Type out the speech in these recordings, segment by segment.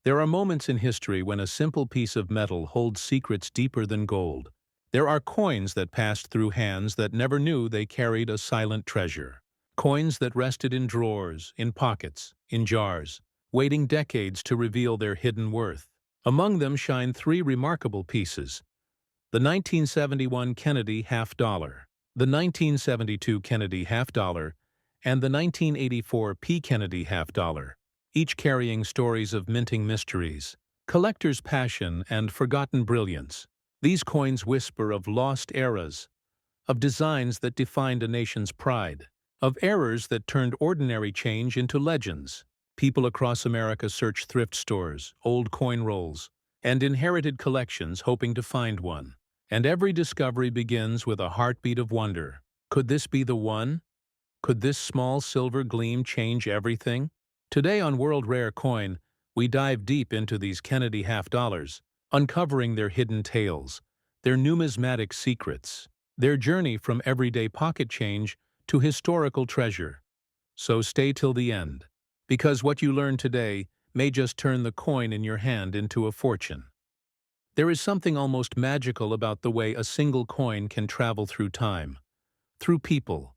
There are moments in history when a simple piece of metal holds secrets deeper than gold. There are coins that passed through hands that never knew they carried a silent treasure. Coins that rested in drawers, in pockets, in jars, waiting decades to reveal their hidden worth. Among them shine three remarkable pieces: the 1971 Kennedy half-dollar, the 1972 Kennedy half-dollar, and the 1984 P. Kennedy half-dollar, each carrying stories of minting mysteries, collector's passion, and forgotten brilliance. These coins whisper of lost eras, of designs that defined a nation's pride, of errors that turned ordinary change into legends. People across America search thrift stores, old coin rolls, and inherited collections hoping to find one. And every discovery begins with a heartbeat of wonder. Could this be the one? Could this small silver gleam change everything? Today on World Rare Coin, we dive deep into these Kennedy half-dollars, uncovering their hidden tales, their numismatic secrets, their journey from everyday pocket change to historical treasure. So stay till the end, because what you learn today may just turn the coin in your hand into a fortune. There is something almost magical about the way a single coin can travel through time, through people,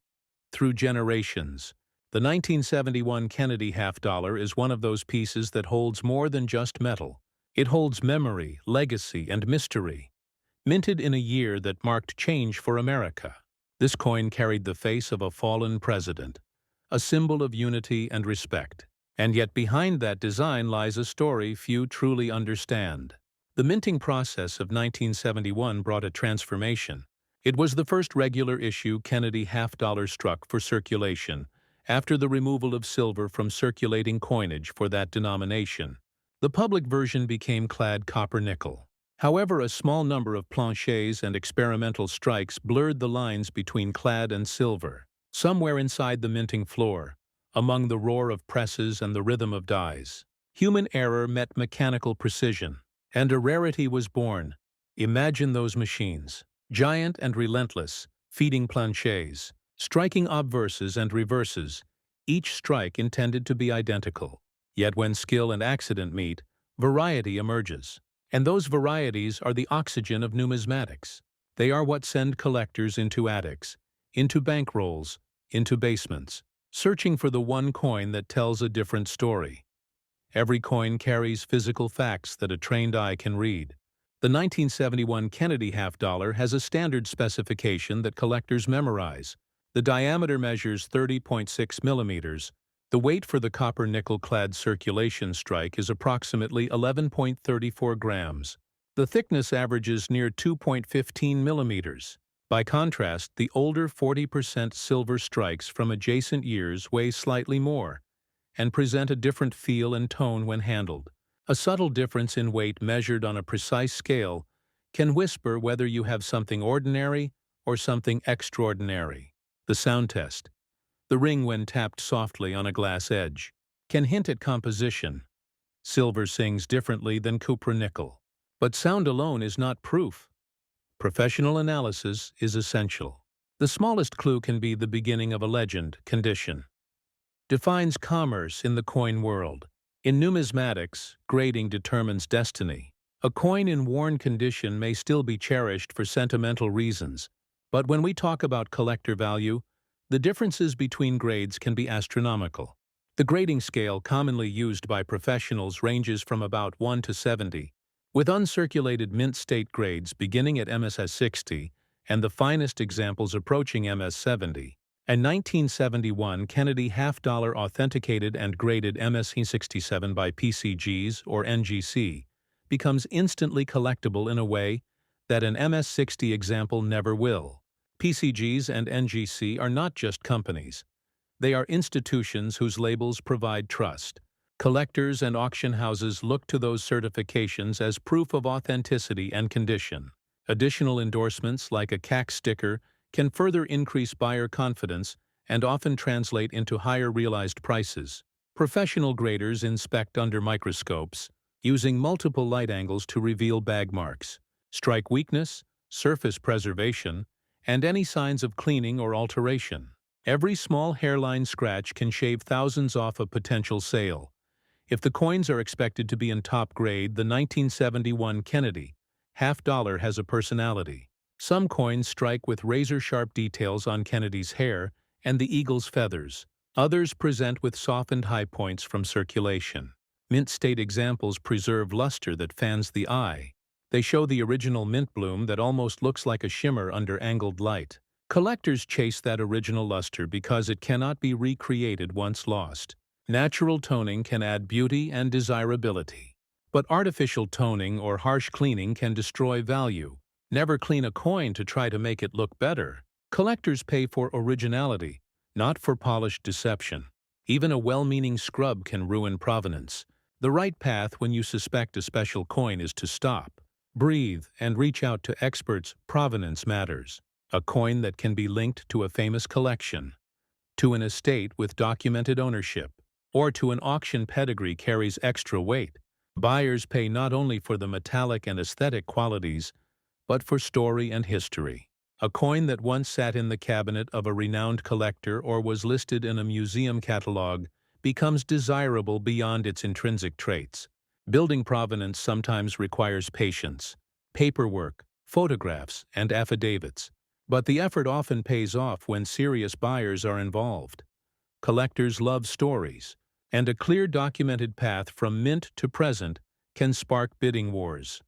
through generations. The 1971 Kennedy half-dollar is one of those pieces that holds more than just metal. It holds memory, legacy, and mystery. Minted in a year that marked change for America, this coin carried the face of a fallen president, a symbol of unity and respect. And yet behind that design lies a story few truly understand. The minting process of 1971 brought a transformation. It was the first regular issue Kennedy half-dollar struck for circulation, after the removal of silver from circulating coinage for that denomination. The public version became clad copper-nickel. However, a small number of planchets and experimental strikes blurred the lines between clad and silver. Somewhere inside the minting floor, among the roar of presses and the rhythm of dies, human error met mechanical precision, and a rarity was born. Imagine those machines, giant and relentless, feeding planchets, striking obverses and reverses, each strike intended to be identical. Yet when skill and accident meet, variety emerges. And those varieties are the oxygen of numismatics. They are what send collectors into attics, into bankrolls, into basements, searching for the one coin that tells a different story. Every coin carries physical facts that a trained eye can read. The 1971 Kennedy half-dollar has a standard specification that collectors memorize. The diameter measures 30.6 millimeters. The weight for the copper-nickel-clad circulation strike is approximately 11.34 grams. The thickness averages near 2.15 millimeters. By contrast, the older 40% silver strikes from adjacent years weigh slightly more and present a different feel and tone when handled. A subtle difference in weight measured on a precise scale can whisper whether you have something ordinary or something extraordinary. The sound test, the ring when tapped softly on a glass edge, can hint at composition. Silver sings differently than cupra-nickel. But sound alone is not proof. Professional analysis is essential. The smallest clue can be the beginning of a legend. Condition defines commerce in the coin world. In numismatics, grading determines destiny. A coin in worn condition may still be cherished for sentimental reasons, but when we talk about collector value, the differences between grades can be astronomical. The grading scale commonly used by professionals ranges from about 1 to 70, with uncirculated mint state grades beginning at MS 60 and the finest examples approaching MS 70. A 1971 Kennedy half-dollar authenticated and graded MS 67 by PCGs or NGC becomes instantly collectible in a way that an MS 60 example never will. PCGs and NGC are not just companies. They are institutions whose labels provide trust. Collectors and auction houses look to those certifications as proof of authenticity and condition. Additional endorsements, like a CAC sticker, can further increase buyer confidence and often translate into higher realized prices. Professional graders inspect under microscopes, using multiple light angles to reveal bag marks, strike weakness, surface preservation, and any signs of cleaning or alteration. Every small hairline scratch can shave thousands off a potential sale. If the coins are expected to be in top grade, the 1971 Kennedy half-dollar has a personality. Some coins strike with razor-sharp details on Kennedy's hair and the eagle's feathers. Others present with softened high points from circulation. Mint state examples preserve luster that fans the eye. They show the original mint bloom that almost looks like a shimmer under angled light. Collectors chase that original luster because it cannot be recreated once lost. Natural toning can add beauty and desirability. But artificial toning or harsh cleaning can destroy value. Never clean a coin to try to make it look better. Collectors pay for originality, not for polished deception. Even a well-meaning scrub can ruin provenance. The right path when you suspect a special coin is to stop, breathe, and reach out to experts. Provenance matters. A coin that can be linked to a famous collection, to an estate with documented ownership, or to an auction pedigree carries extra weight. Buyers pay not only for the metallic and aesthetic qualities, but for story and history. A coin that once sat in the cabinet of a renowned collector or was listed in a museum catalog becomes desirable beyond its intrinsic traits. Building provenance sometimes requires patience, paperwork, photographs, and affidavits. But the effort often pays off when serious buyers are involved. Collectors love stories, and a clear documented path from mint to present can spark bidding wars.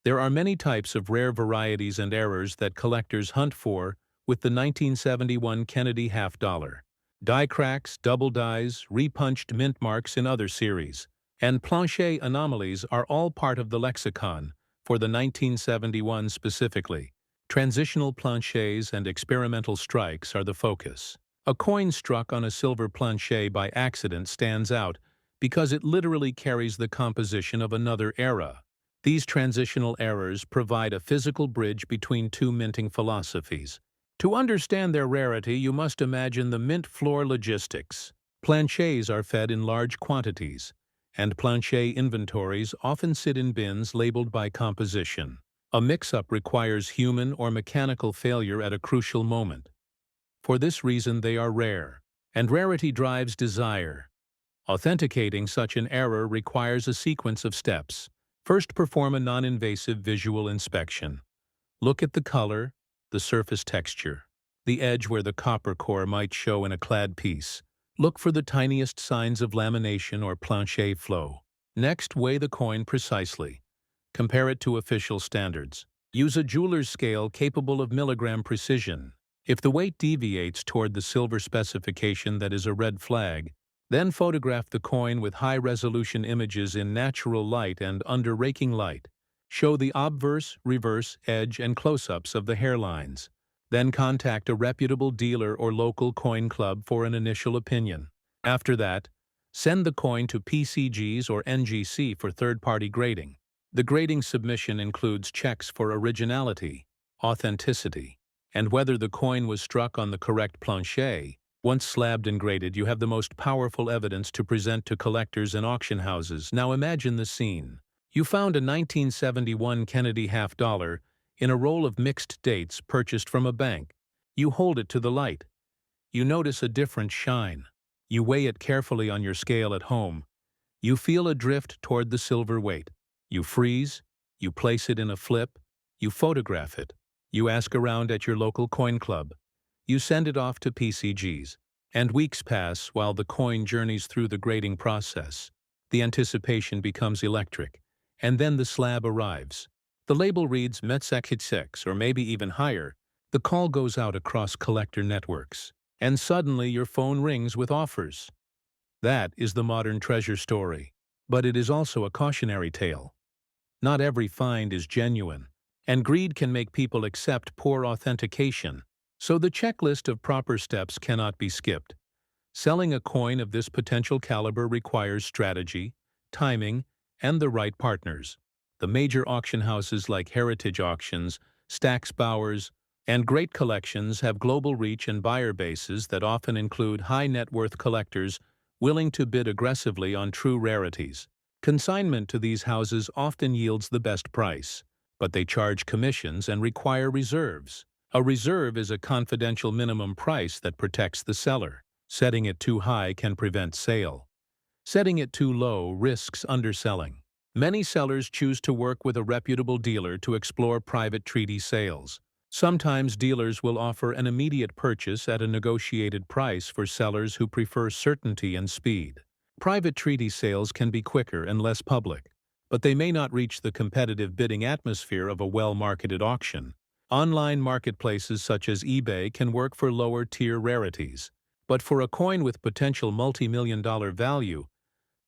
There are many types of rare varieties and errors that collectors hunt for with the 1971 Kennedy half-dollar. Die cracks, double dies, repunched mint marks in other series, and plancher anomalies are all part of the lexicon for the 1971 specifically. Transitional planchers and experimental strikes are the focus. A coin struck on a silver plancher by accident stands out because it literally carries the composition of another era. These transitional errors provide a physical bridge between two minting philosophies. To understand their rarity, you must imagine the mint floor logistics. Planchers are fed in large quantities, and plancher inventories often sit in bins labeled by composition. A mix-up requires human or mechanical failure at a crucial moment. For this reason, they are rare, and rarity drives desire. Authenticating such an error requires a sequence of steps. First, perform a non-invasive visual inspection. Look at the color, the surface texture, the edge where the copper core might show in a clad piece. Look for the tiniest signs of lamination or plancher flow. Next, weigh the coin precisely. Compare it to official standards. Use a jeweler's scale capable of milligram precision. If the weight deviates toward the silver specification, that is a red flag. Then photograph the coin with high-resolution images in natural light and under raking light. Show the obverse, reverse, edge, and close-ups of the hairlines. Then contact a reputable dealer or local coin club for an initial opinion. After that, send the coin to PCGs or NGC for third-party grading. The grading submission includes checks for originality, authenticity, and whether the coin was struck on the correct plancher. Once slabbed and graded, you have the most powerful evidence to present to collectors and auction houses. Now imagine the scene. You found a 1971 Kennedy half-dollar in a roll of mixed dates purchased from a bank. You hold it to the light. You notice a different shine. You weigh it carefully on your scale at home. You feel a drift toward the silver weight. You freeze, you place it in a flip, you photograph it. You ask around at your local coin club. You send it off to PCGs. And weeks pass while the coin journeys through the grading process. The anticipation becomes electric. And then the slab arrives. The label reads Metzek or maybe even higher. The call goes out across collector networks. And suddenly your phone rings with offers. That is the modern treasure story. But it is also a cautionary tale. Not every find is genuine, and greed can make people accept poor authentication. So the checklist of proper steps cannot be skipped. Selling a coin of this potential caliber requires strategy, timing, and the right partners. The major auction houses like Heritage Auctions, Stack's Bowers, and Great Collections have global reach and buyer bases that often include high-net-worth collectors willing to bid aggressively on true rarities. Consignment to these houses often yields the best price, but they charge commissions and require reserves. A reserve is a confidential minimum price that protects the seller. Setting it too high can prevent sale. Setting it too low risks underselling. Many sellers choose to work with a reputable dealer to explore private treaty sales. Sometimes dealers will offer an immediate purchase at a negotiated price for sellers who prefer certainty and speed. Private treaty sales can be quicker and less public, but they may not reach the competitive bidding atmosphere of a well-marketed auction. Online marketplaces such as eBay can work for lower-tier rarities, but for a coin with potential multi-million-dollar value,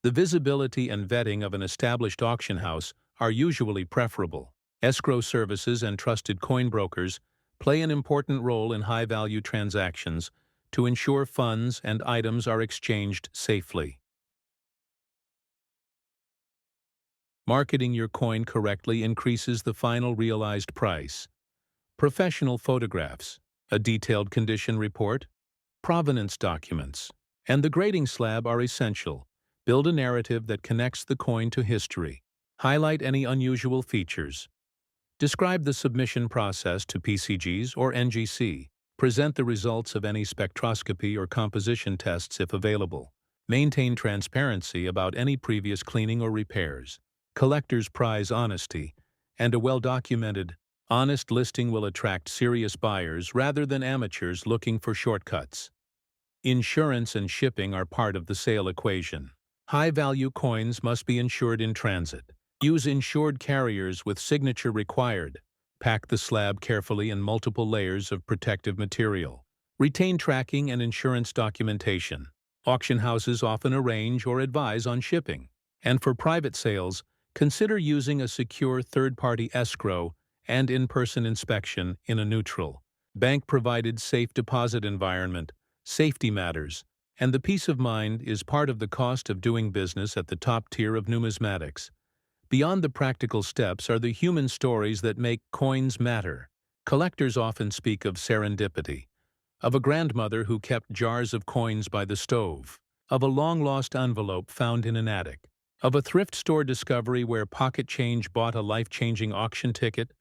the visibility and vetting of an established auction house are usually preferable. Escrow services and trusted coin brokers play an important role in high-value transactions to ensure funds and items are exchanged safely. Marketing your coin correctly increases the final realized price. Professional photographs, a detailed condition report, provenance documents, and the grading slab are essential. Build a narrative that connects the coin to history. Highlight any unusual features. Describe the submission process to PCGs or NGC. Present the results of any spectroscopy or composition tests if available. Maintain transparency about any previous cleaning or repairs. Collectors prize honesty, and a well-documented, honest listing will attract serious buyers rather than amateurs looking for shortcuts. Insurance and shipping are part of the sale equation. High-value coins must be insured in transit. Use insured carriers with signature required. Pack the slab carefully in multiple layers of protective material. Retain tracking and insurance documentation. Auction houses often arrange or advise on shipping. And for private sales, consider using a secure third-party escrow and in-person inspection in a neutral, bank-provided safe deposit environment. Safety matters, and the peace of mind is part of the cost of doing business at the top tier of numismatics. Beyond the practical steps are the human stories that make coins matter. Collectors often speak of serendipity, of a grandmother who kept jars of coins by the stove, of a long-lost envelope found in an attic, of a thrift store discovery where pocket change bought a life-changing auction ticket.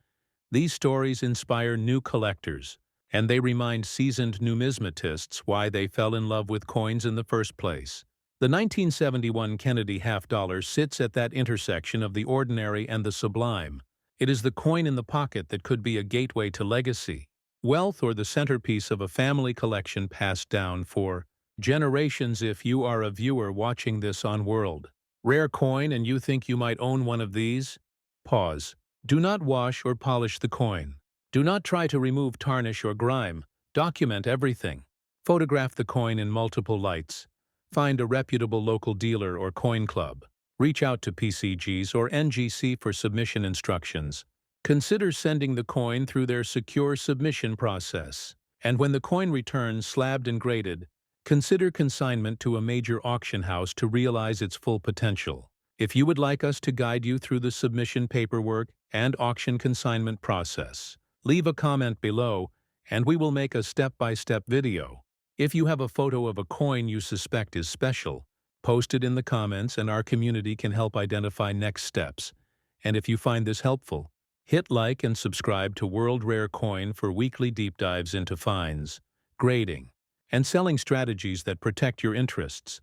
These stories inspire new collectors, and they remind seasoned numismatists why they fell in love with coins in the first place. The 1971 Kennedy half-dollar sits at that intersection of the ordinary and the sublime. It is the coin in the pocket that could be a gateway to legacy, wealth, or the centerpiece of a family collection passed down for generations. If you are a viewer watching this on World Rare Coin and you think you might own one of these, pause. Do not wash or polish the coin. Do not try to remove tarnish or grime. Document everything. Photograph the coin in multiple lights. Find a reputable local dealer or coin club. Reach out to PCGs or NGC for submission instructions. Consider sending the coin through their secure submission process. And when the coin returns slabbed and graded, consider consignment to a major auction house to realize its full potential. If you would like us to guide you through the submission paperwork and auction consignment process, leave a comment below, and we will make a step-by-step video. If you have a photo of a coin you suspect is special, post it in the comments and our community can help identify next steps. And if you find this helpful, hit like and subscribe to World Rare Coin for weekly deep dives into finds, grading, and selling strategies that protect your interests.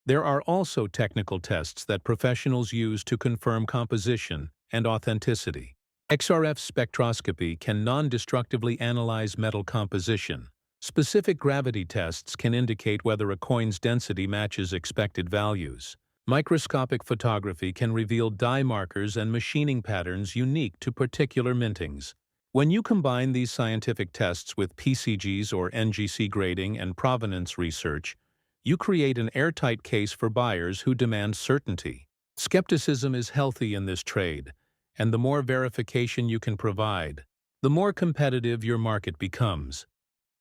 There are also technical tests that professionals use to confirm composition and authenticity. XRF spectroscopy can non-destructively analyze metal composition. Specific gravity tests can indicate whether a coin's density matches expected values. Microscopic photography can reveal dye markers and machining patterns unique to particular mintings. When you combine these scientific tests with PCGs or NGC grading and provenance research, you create an airtight case for buyers who demand certainty. Skepticism is healthy in this trade, and the more verification you can provide, the more competitive your market becomes.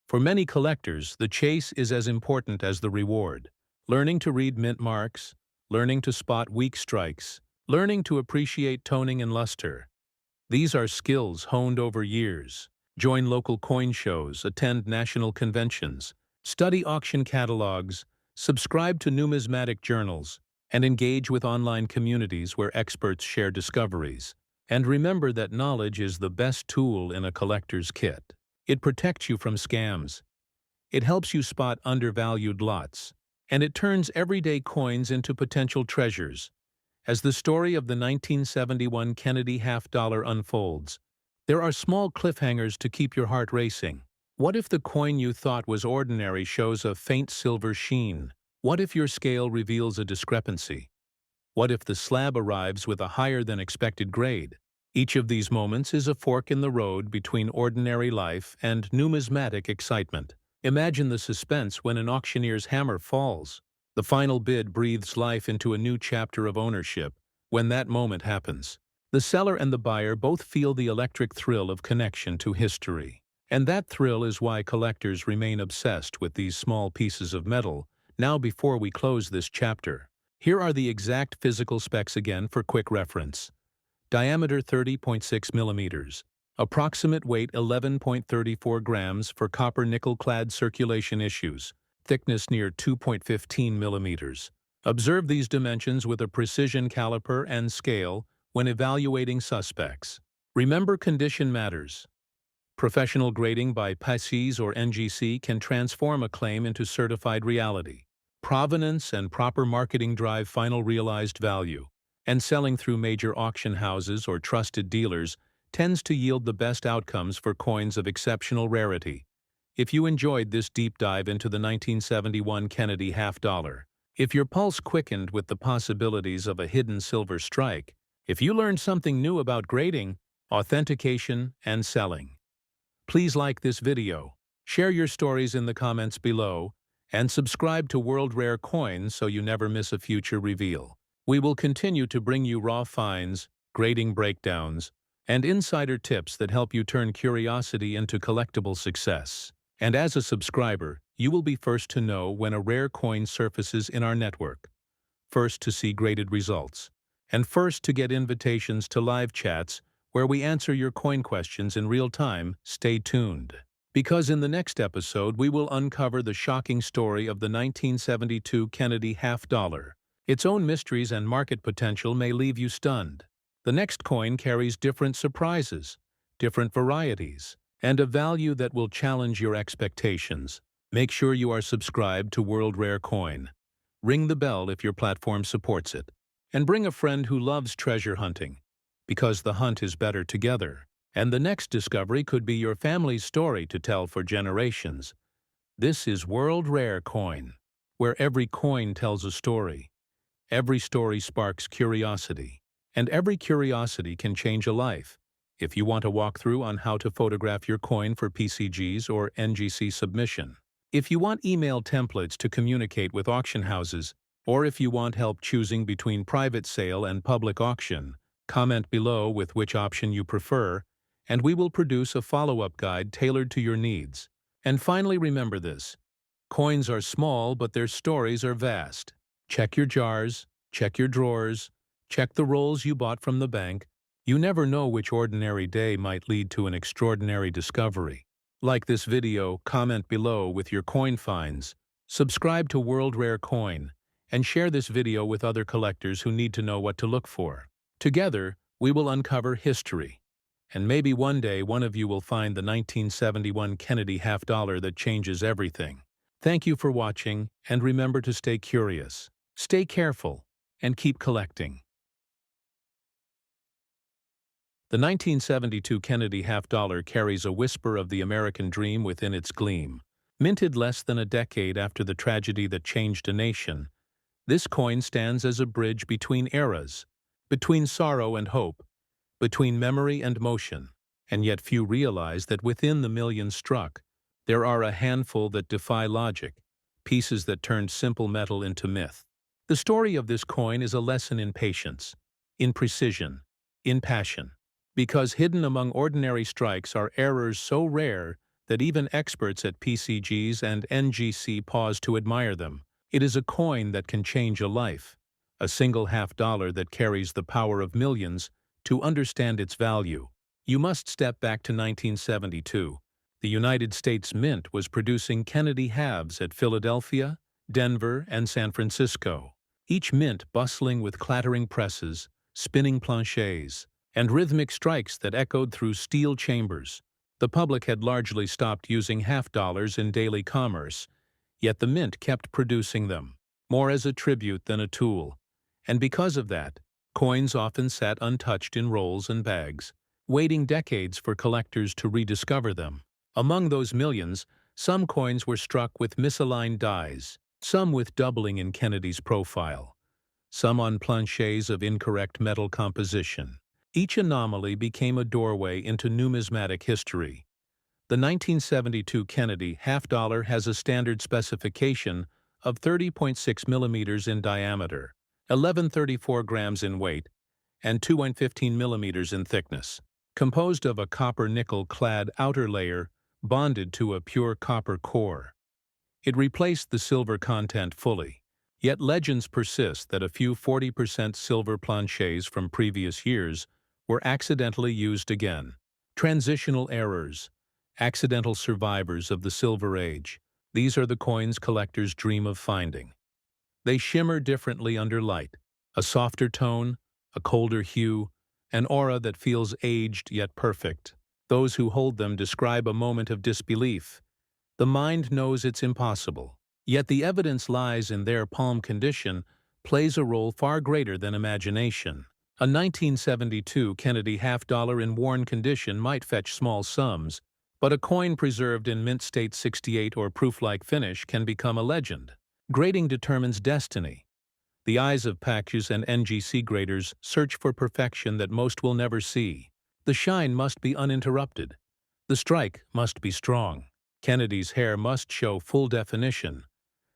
For many collectors, the chase is as important as the reward. Learning to read mint marks, learning to spot weak strikes, learning to appreciate toning and luster. These are skills honed over years. Join local coin shows, attend national conventions, study auction catalogs, subscribe to numismatic journals, and engage with online communities where experts share discoveries. And remember that knowledge is the best tool in a collector's kit. It protects you from scams. It helps you spot undervalued lots, and it turns everyday coins into potential treasures. As the story of the 1971 Kennedy half-dollar unfolds, there are small cliffhangers to keep your heart racing. What if the coin you thought was ordinary shows a faint silver sheen? What if your scale reveals a discrepancy? What if the slab arrives with a higher-than-expected grade? Each of these moments is a fork in the road between ordinary life and numismatic excitement. Imagine the suspense when an auctioneer's hammer falls. The final bid breathes life into a new chapter of ownership. When that moment happens, the seller and the buyer both feel the electric thrill of connection to history. And that thrill is why collectors remain obsessed with these small pieces of metal. Now, before we close this chapter, here are the exact physical specs again for quick reference. Diameter 30.6 millimeters. Approximate weight 11.34 grams for copper-nickel-clad circulation issues. Thickness near 2.15 millimeters. Observe these dimensions with a precision caliper and scale when evaluating suspects. Remember, condition matters. Professional grading by PACES or NGC can transform a claim into certified reality. Provenance and proper marketing drive final realized value, and selling through major auction houses or trusted dealers tends to yield the best outcomes for coins of exceptional rarity. If you enjoyed this deep dive into the 1971 Kennedy half-dollar, if your pulse quickened with the possibilities of a hidden silver strike, if you learned something new about grading, authentication, and selling, please like this video, share your stories in the comments below, and subscribe to World Rare Coins so you never miss a future reveal. We will continue to bring you raw finds, grading breakdowns, and insider tips that help you turn curiosity into collectible success. And as a subscriber, you will be first to know when a rare coin surfaces in our network, first to see graded results, and first to get invitations to live chats where we answer your coin questions in real time. Stay tuned, because in the next episode we will uncover the shocking story of the 1972 Kennedy half-dollar. Its own mysteries and market potential may leave you stunned. The next coin carries different surprises, different varieties, and a value that will challenge your expectations. Make sure you are subscribed to World Rare Coin. Ring the bell if your platform supports it. And bring a friend who loves treasure hunting, because the hunt is better together. And the next discovery could be your family's story to tell for generations. This is World Rare Coin, where every coin tells a story. Every story sparks curiosity, and every curiosity can change a life. If you want a walkthrough on how to photograph your coin for PCGs or NGC submission, if you want email templates to communicate with auction houses, or if you want help choosing between private sale and public auction, comment below with which option you prefer, and we will produce a follow-up guide tailored to your needs. And finally, remember this: coins are small, but their stories are vast. Check your jars, check your drawers, check the rolls you bought from the bank. You never know which ordinary day might lead to an extraordinary discovery. Like this video, comment below with your coin finds, subscribe to World Rare Coin, and share this video with other collectors who need to know what to look for. Together, we will uncover history. And maybe one day one of you will find the 1971 Kennedy half-dollar that changes everything. Thank you for watching, and remember to stay curious, stay careful, and keep collecting. The 1972 Kennedy half-dollar carries a whisper of the American dream within its gleam. Minted less than a decade after the tragedy that changed a nation, this coin stands as a bridge between eras, between sorrow and hope, between memory and motion. And yet few realize that within the millions struck, there are a handful that defy logic, pieces that turned simple metal into myth. The story of this coin is a lesson in patience, in precision, in passion. Because hidden among ordinary strikes are errors so rare that even experts at PCGs and NGC pause to admire them. It is a coin that can change a life, a single half-dollar that carries the power of millions. To understand its value, you must step back to 1972. The United States Mint was producing Kennedy halves at Philadelphia, Denver, and San Francisco, each mint bustling with clattering presses, spinning planchets, and rhythmic strikes that echoed through steel chambers. The public had largely stopped using half-dollars in daily commerce, Yet the mint kept producing them, more as a tribute than a tool. And because of that, coins often sat untouched in rolls and bags, waiting decades for collectors to rediscover them. Among those millions, some coins were struck with misaligned dies, some with doubling in Kennedy's profile, some on planchets of incorrect metal composition. Each anomaly became a doorway into numismatic history. The 1972 Kennedy half-dollar has a standard specification of 30.6 millimeters in diameter, 1134 grams in weight, and 2.15 millimeters in thickness. Composed of a copper-nickel-clad outer layer bonded to a pure copper core. It replaced the silver content fully, yet legends persist that a few 40% silver planchets from previous years were accidentally used again. Transitional errors, accidental survivors of the Silver Age. These are the coins collectors dream of finding. They shimmer differently under light, a softer tone, a colder hue, an aura that feels aged yet perfect. Those who hold them describe a moment of disbelief. The mind knows it's impossible, yet the evidence lies in their palm condition plays a role far greater than imagination. A 1972 Kennedy half-dollar in worn condition might fetch small sums, but a coin preserved in mint state 68 or proof-like finish can become a legend. Grading determines destiny. The eyes of PACUs and NGC graders search for perfection that most will never see. The shine must be uninterrupted. The strike must be strong. Kennedy's hair must show full definition.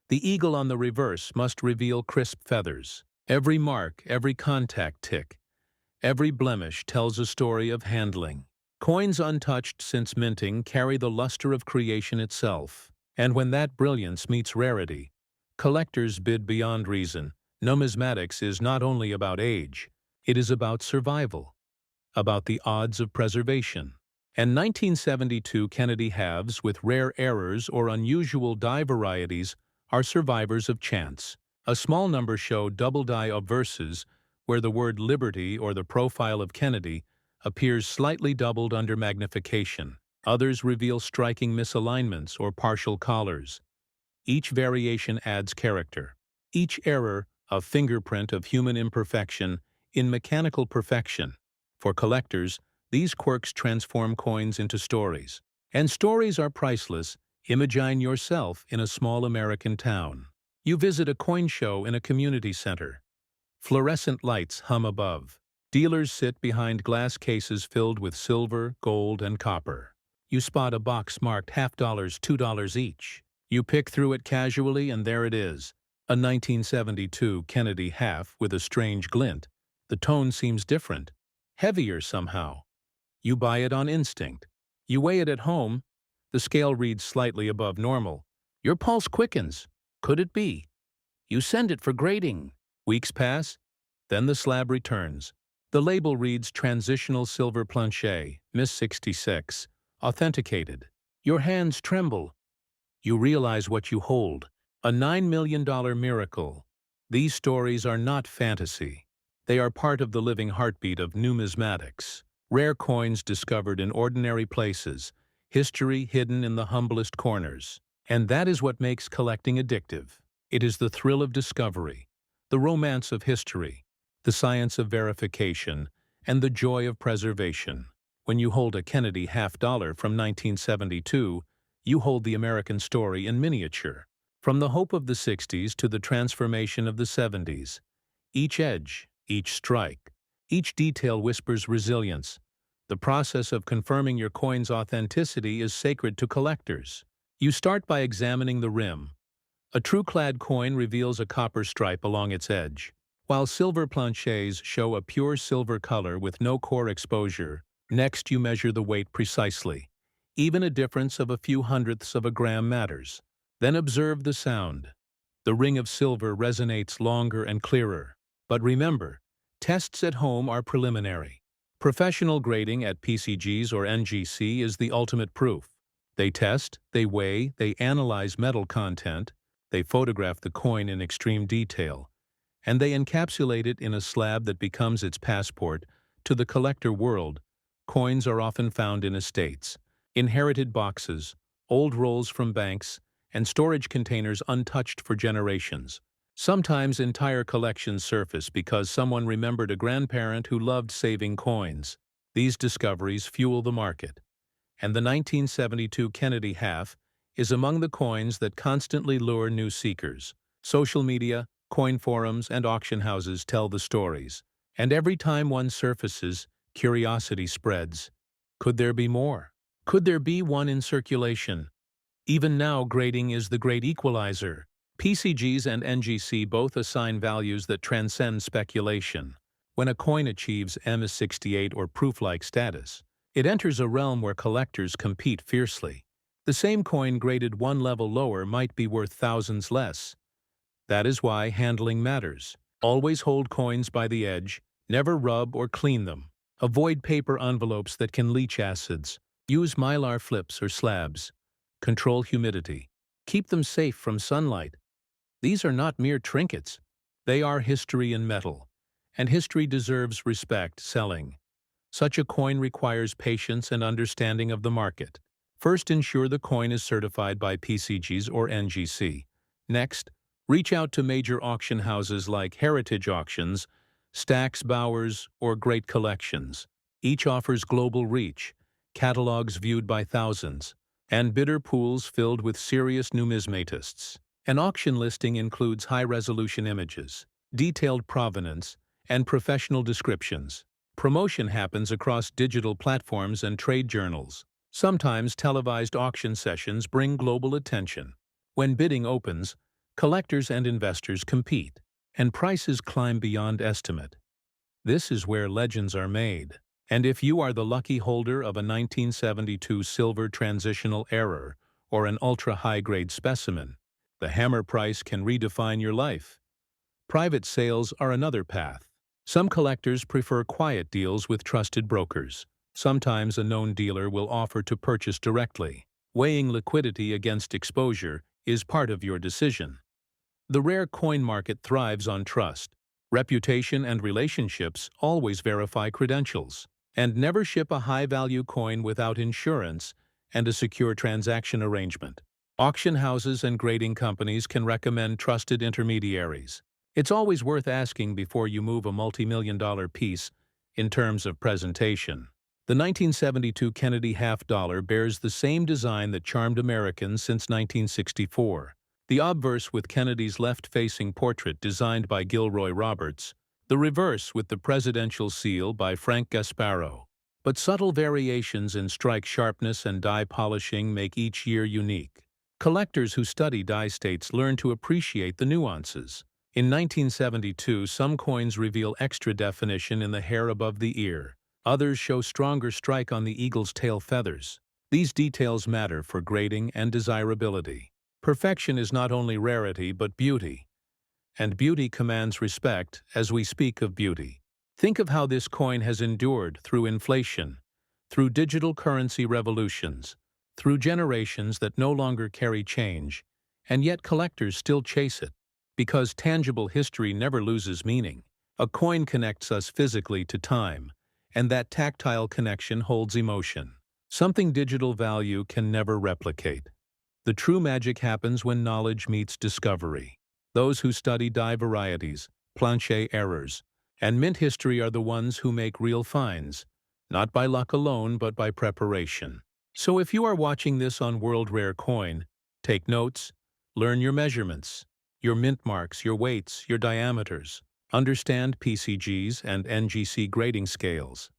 The eagle on the reverse must reveal crisp feathers. Every mark, every contact tick, every blemish tells a story of handling. Coins untouched since minting carry the luster of creation itself. And when that brilliance meets rarity, collectors bid beyond reason. Numismatics is not only about age, it is about survival, about the odds of preservation. And 1972 Kennedy halves with rare errors or unusual die varieties are survivors of chance. A small number show double die obverses where the word Liberty or the profile of Kennedy appears slightly doubled under magnification. Others reveal striking misalignments or partial collars. Each variation adds character. Each error, a fingerprint of human imperfection in mechanical perfection. For collectors, these quirks transform coins into stories. And stories are priceless. Imagine yourself in a small American town. You visit a coin show in a community center. Fluorescent lights hum above. Dealers sit behind glass cases filled with silver, gold, and copper. You spot a box marked $half, $2 each. You pick through it casually and there it is. A 1972 Kennedy half with a strange glint. The tone seems different, heavier somehow. You buy it on instinct. You weigh it at home. The scale reads slightly above normal. Your pulse quickens. Could it be? You send it for grading. Weeks pass. Then the slab returns. The label reads Transitional Silver Planchet, Miss 66, authenticated. Your hands tremble. You realize what you hold. A $9 million miracle. These stories are not fantasy. They are part of the living heartbeat of numismatics. Rare coins discovered in ordinary places, history hidden in the humblest corners. And that is what makes collecting addictive. It is the thrill of discovery, the romance of history, the science of verification, and the joy of preservation. When you hold a Kennedy half-dollar from 1972, you hold the American story in miniature. From the hope of the 60s to the transformation of the 70s, each edge, each strike, each detail whispers resilience. The process of confirming your coin's authenticity is sacred to collectors. You start by examining the rim. A true clad coin reveals a copper stripe along its edge, while silver planchets show a pure silver color with no core exposure. Next, you measure the weight precisely. Even a difference of a few hundredths of a gram matters. Then observe the sound. The ring of silver resonates longer and clearer. But remember, tests at home are preliminary. Professional grading at PCGs or NGC is the ultimate proof. They test, they weigh, they analyze metal content, they photograph the coin in extreme detail, and they encapsulate it in a slab that becomes its passport to the collector world. Coins are often found in estates, inherited boxes, old rolls from banks, and storage containers untouched for generations. Sometimes entire collections surface because someone remembered a grandparent who loved saving coins. These discoveries fuel the market. And the 1972 Kennedy half is among the coins that constantly lure new seekers. Social media, coin forums, and auction houses tell the stories. And every time one surfaces, curiosity spreads. Could there be more? Could there be one in circulation? Even now, grading is the great equalizer. PCGs and NGC both assign values that transcend speculation. When a coin achieves MS68 or proof-like status, it enters a realm where collectors compete fiercely. The same coin graded one level lower might be worth thousands less. That is why handling matters. Always hold coins by the edge, never rub or clean them. Avoid paper envelopes that can leach acids. Use mylar flips or slabs. Control humidity. Keep them safe from sunlight. These are not mere trinkets. They are history in metal. And history deserves respect selling. Such a coin requires patience and understanding of the market. First, ensure the coin is certified by PCGs or NGC. Next, reach out to major auction houses like Heritage Auctions, Stax Bowers, or Great Collections. Each offers global reach, catalogs viewed by thousands, and bidder pools filled with serious numismatists. An auction listing includes high-resolution images, detailed provenance, and professional descriptions. Promotion happens across digital platforms and trade journals. Sometimes televised auction sessions bring global attention. When bidding opens, collectors and investors compete, and prices climb beyond estimate. This is where legends are made. And if you are the lucky holder of a 1972 silver transitional error or an ultra-high-grade specimen, the hammer price can redefine your life. Private sales are another path. Some collectors prefer quiet deals with trusted brokers. Sometimes a known dealer will offer to purchase directly. Weighing liquidity against exposure is part of your decision. The rare coin market thrives on trust. Reputation and relationships always verify credentials. And never ship a high-value coin without insurance and a secure transaction arrangement. Auction houses and grading companies can recommend trusted intermediaries. It's always worth asking before you move a multi-million-dollar piece in terms of presentation. The 1972 Kennedy half dollar bears the same design that charmed Americans since 1964. The obverse with Kennedy's left-facing portrait designed by Gilroy Roberts, the reverse with the presidential seal by Frank Gasparo. But subtle variations in strike sharpness and die polishing make each year unique. Collectors who study die states learn to appreciate the nuances. In 1972, some coins reveal extra definition in the hair above the ear. Others show stronger strike on the eagle's tail feathers. These details matter for grading and desirability. Perfection is not only rarity but beauty. And beauty commands respect as we speak of beauty. Think of how this coin has endured through inflation, through digital currency revolutions, through generations that no longer carry change, and yet collectors still chase it. Because tangible history never loses meaning. A coin connects us physically to time, and that tactile connection holds emotion. Something digital value can never replicate. The true magic happens when knowledge meets discovery. Those who study die varieties, planche errors, and mint history are the ones who make real finds, not by luck alone but by preparation. So if you are watching this on World Rare Coin, take notes, learn your measurements, your mint marks, your weights, your diameters. Understand PCGs and NGC grading scales.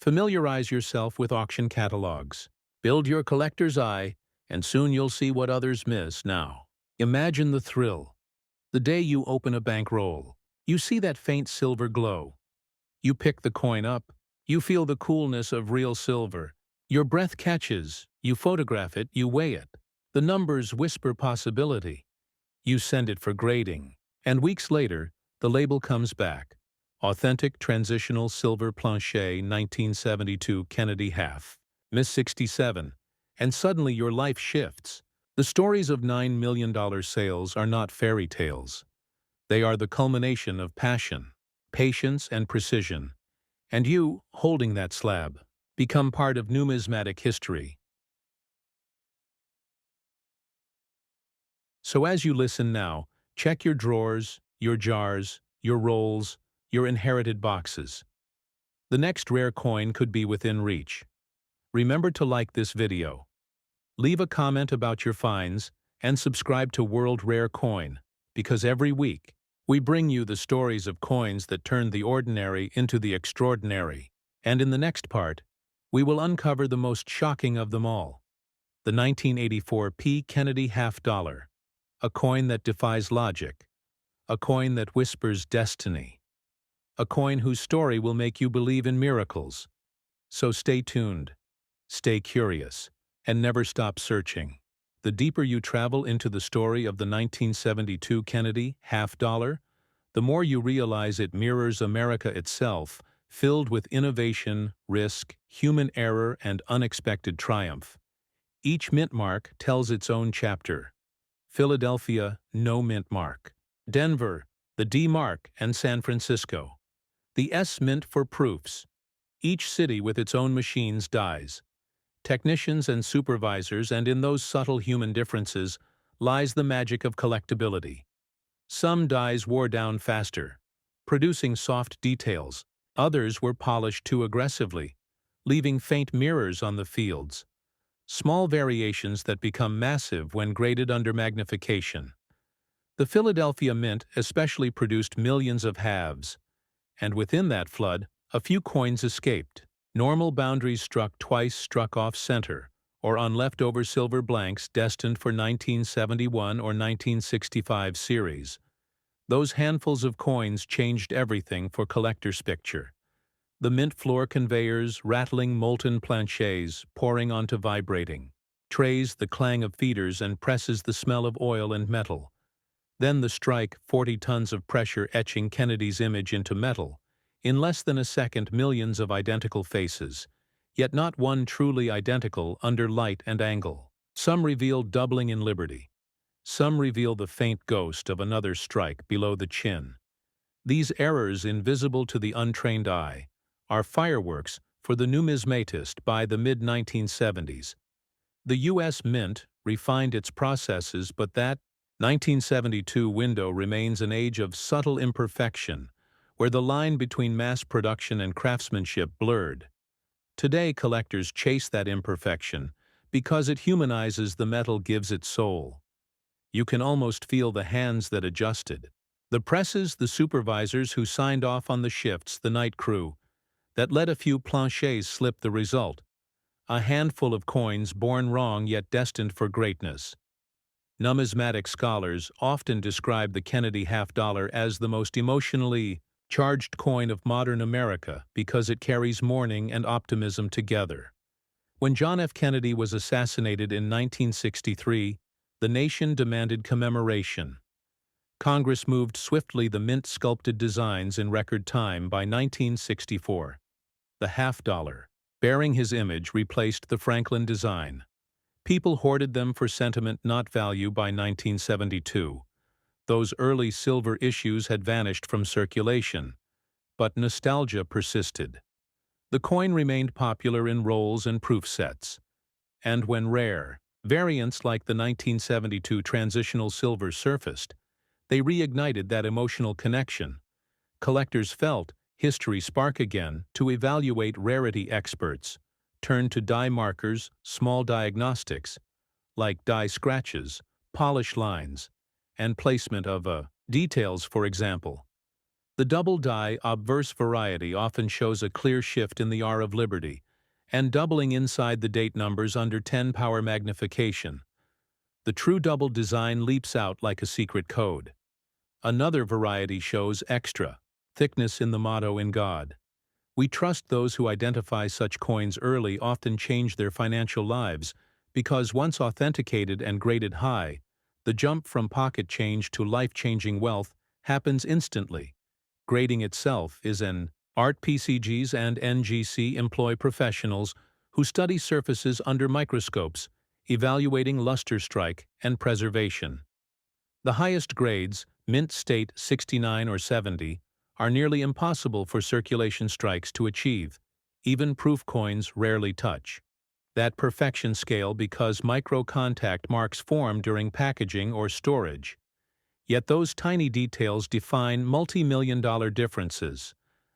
Familiarize yourself with auction catalogs. Build your collector's eye, and soon you'll see what others miss now. Imagine the thrill. The day you open a bankroll, you see that faint silver glow. You pick the coin up, you feel the coolness of real silver. Your breath catches, you photograph it, you weigh it. The numbers whisper possibility. You send it for grading, and weeks later, the label comes back. Authentic Transitional Silver Planche 1972 Kennedy half. Miss 67. And suddenly your life shifts. The stories of $9 million sales are not fairy tales. They are the culmination of passion, patience, and precision. And you, holding that slab, become part of numismatic history. So as you listen now, check your drawers, your jars, your rolls, your inherited boxes. The next rare coin could be within reach. Remember to like this video, leave a comment about your finds, and subscribe to World Rare Coin, because every week, we bring you the stories of coins that turned the ordinary into the extraordinary. And in the next part, we will uncover the most shocking of them all, the 1984 P. Kennedy half dollar, a coin that defies logic, a coin that whispers destiny, a coin whose story will make you believe in miracles. So stay tuned, stay curious, and never stop searching. The deeper you travel into the story of the 1972 Kennedy half dollar, the more you realize it mirrors America itself, filled with innovation, risk, human error, and unexpected triumph. Each mint mark tells its own chapter. Philadelphia, no mint mark. Denver, the D mark, and San Francisco, the S mint for proofs. Each city with its own machine's dies, technicians and supervisors, and in those subtle human differences lies the magic of collectability. Some dies wore down faster, producing soft details. Others were polished too aggressively, leaving faint mirrors on the fields. Small variations that become massive when graded under magnification. The Philadelphia Mint especially produced millions of halves, and within that flood, a few coins escaped. Normal boundaries struck off center, or on leftover silver blanks destined for 1971 or 1965 series. Those handfuls of coins changed everything for collectors' picture. The mint floor conveyors, rattling molten planchets, pouring onto vibrating trays, the clang of feeders and presses, the smell of oil and metal. Then the strike, 40 tons of pressure etching Kennedy's image into metal. In less than a second, millions of identical faces, yet not one truly identical under light and angle. Some reveal doubling in liberty. Some reveal the faint ghost of another strike below the chin. These errors, invisible to the untrained eye, are fireworks for the numismatist by the mid-1970s. The U.S. Mint refined its processes, but that 1972 window remains an age of subtle imperfection, where the line between mass production and craftsmanship blurred. Today, collectors chase that imperfection because it humanizes the metal, gives it soul. You can almost feel the hands that adjusted, the presses, the supervisors who signed off on the shifts, the night crew that let a few planchets slip. The result: a handful of coins born wrong yet destined for greatness. Numismatic scholars often describe the Kennedy half dollar as the most emotionally charged coin of modern America because it carries mourning and optimism together. When John F. Kennedy was assassinated in 1963, the nation demanded commemoration. Congress moved swiftly, the mint sculpted designs in record time. By 1964, the half dollar, bearing his image, replaced the Franklin design. People hoarded them for sentiment, not value. By 1972, those early silver issues had vanished from circulation, but nostalgia persisted. The coin remained popular in rolls and proof sets, and when rare variants like the 1972 transitional silver surfaced, they reignited that emotional connection. Collectors felt history spark again. To evaluate rarity, experts turned to die markers, small diagnostics, like die scratches, polish lines, and placement of details. For example, the double die obverse variety often shows a clear shift in the R of liberty, and doubling inside the date numbers under 10 power magnification. The true double design leaps out like a secret code. Another variety shows extra thickness in the motto "In God We Trust." Those who identify such coins early often change their financial lives, because once authenticated and graded high, the jump from pocket change to life-changing wealth happens instantly. Grading itself is an art. PCGs and NGC employ professionals who study surfaces under microscopes, evaluating luster, strike, and preservation. The highest grades, mint state 69 or 70, are nearly impossible for circulation strikes to achieve. Even proof coins rarely touch. That perfection scale because micro-contact marks form during packaging or storage. Yet those tiny details define multi-million-dollar differences.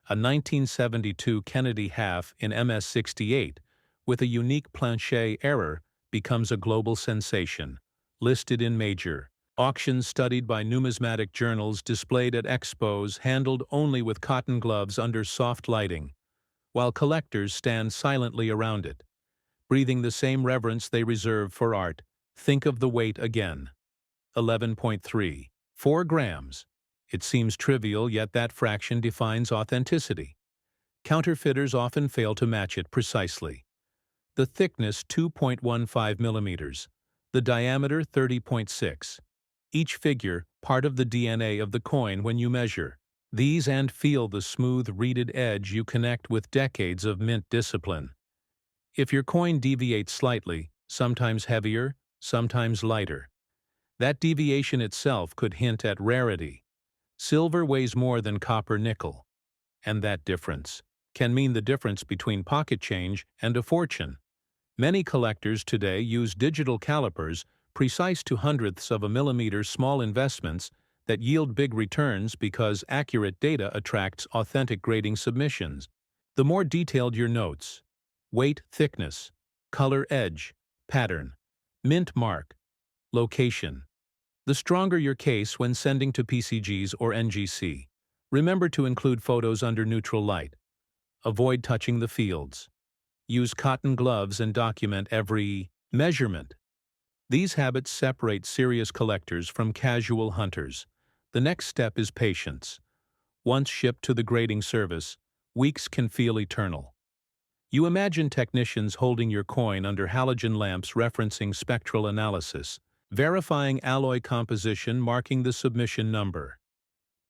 A 1972 Kennedy half in MS-68 with a unique Planchet error becomes a global sensation, listed in major auctions, studied by numismatic journals, displayed at expos, handled only with cotton gloves under soft lighting, while collectors stand silently around it, breathing the same reverence they reserve for art. Think of the weight again. 11.3. 4 grams. It seems trivial, yet that fraction defines authenticity. Counterfeiters often fail to match it precisely. The thickness 2.15 millimeters. The diameter 30.6. Each figure part of the DNA of the coin when you measure these and feel the smooth reeded edge you connect with decades of mint discipline. If your coin deviates slightly, sometimes heavier, sometimes lighter, that deviation itself could hint at rarity. Silver weighs more than copper nickel, and that difference can mean the difference between pocket change and a fortune. Many collectors today use digital calipers, precise to hundredths of a millimeter small investments that yield big returns because accurate data attracts authentic grading submissions. The more detailed your notes, weight, thickness, color, edge, pattern, mint mark, location, the stronger your case when sending to PCGs or NGC. Remember to include photos under neutral light. Avoid touching the fields. Use cotton gloves and document every measurement. These habits separate serious collectors from casual hunters. The next step is patience. Once shipped to the grading service, weeks can feel eternal. You imagine technicians holding your coin under halogen lamps referencing spectral analysis, verifying alloy composition, marking the submission number.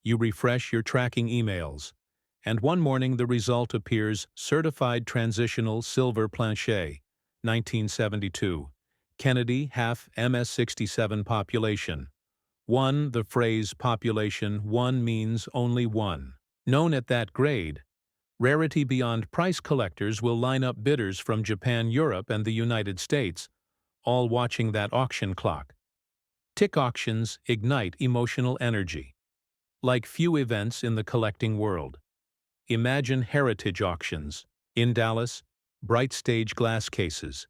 You refresh your tracking emails, and one morning the result appears: certified transitional silver Planchet, 1972, Kennedy half MS-67 population. 1. The phrase population 1 means only one. Known at that grade, rarity beyond price collectors will line up bidders from Japan, Europe, and the United States, all watching that auction clock. Tick auctions ignite emotional energy. Like few events in the collecting world. Imagine heritage auctions. In Dallas, bright stage glass cases.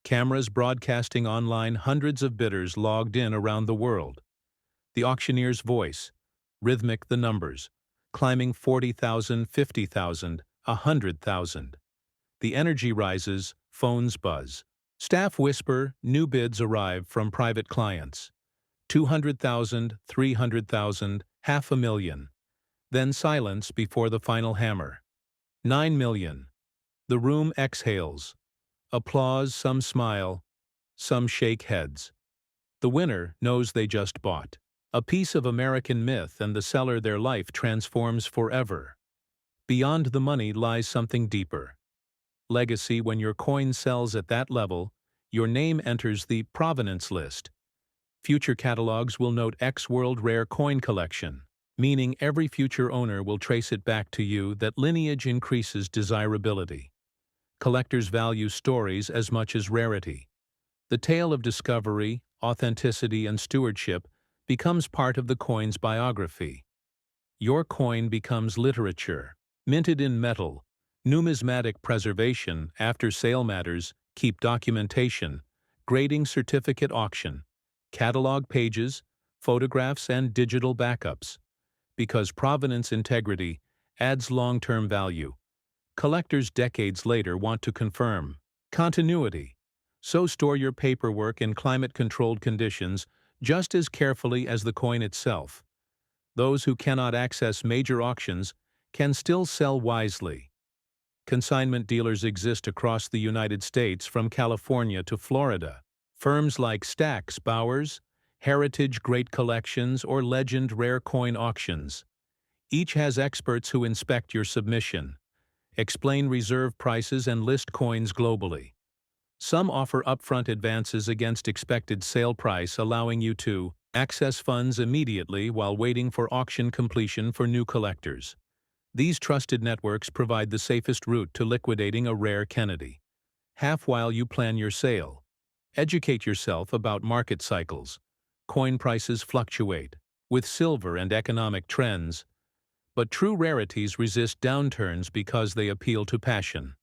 Cameras broadcasting online, hundreds of bidders logged in around the world. The auctioneer's voice, rhythmic the numbers, climbing 40,000, 50,000, 100,000. The energy rises, phones buzz. Staff whisper, new bids arrive from private clients. 200,000, 300,000, 500,000. Then silence before the final hammer. 9 million. The room exhales. Applause, some smile, some shake heads. The winner knows they just bought a piece of American myth, and the seller their life transforms forever. Beyond the money lies something deeper. Legacy. When your coin sells at that level, your name enters the provenance list. Future catalogs will note X World Rare Coin Collection, meaning every future owner will trace it back to you. That lineage increases desirability. Collectors value stories as much as rarity. The tale of discovery, authenticity, and stewardship becomes part of the coin's biography. Your coin becomes literature, minted in metal. Numismatic preservation, after-sale matters, keep documentation, grading certificate auction, catalog pages, photographs, and digital backups. Because provenance integrity adds long-term value. Collectors decades later want to confirm continuity. So store your paperwork in climate-controlled conditions just as carefully as the coin itself. Those who cannot access major auctions can still sell wisely. Consignment dealers exist across the United States, from California to Florida. Firms like Stax Bowers, Heritage Great Collections, or Legend Rare Coin Auctions. Each has experts who inspect your submission, explain reserve prices, and list coins globally. Some offer upfront advances against expected sale price, allowing you to access funds immediately while waiting for auction completion for new collectors. These trusted networks provide the safest route to liquidating a rare Kennedy. half while you plan your sale. Educate yourself about market cycles. Coin prices fluctuate with silver and economic trends, but true rarities resist downturns because they appeal to passion,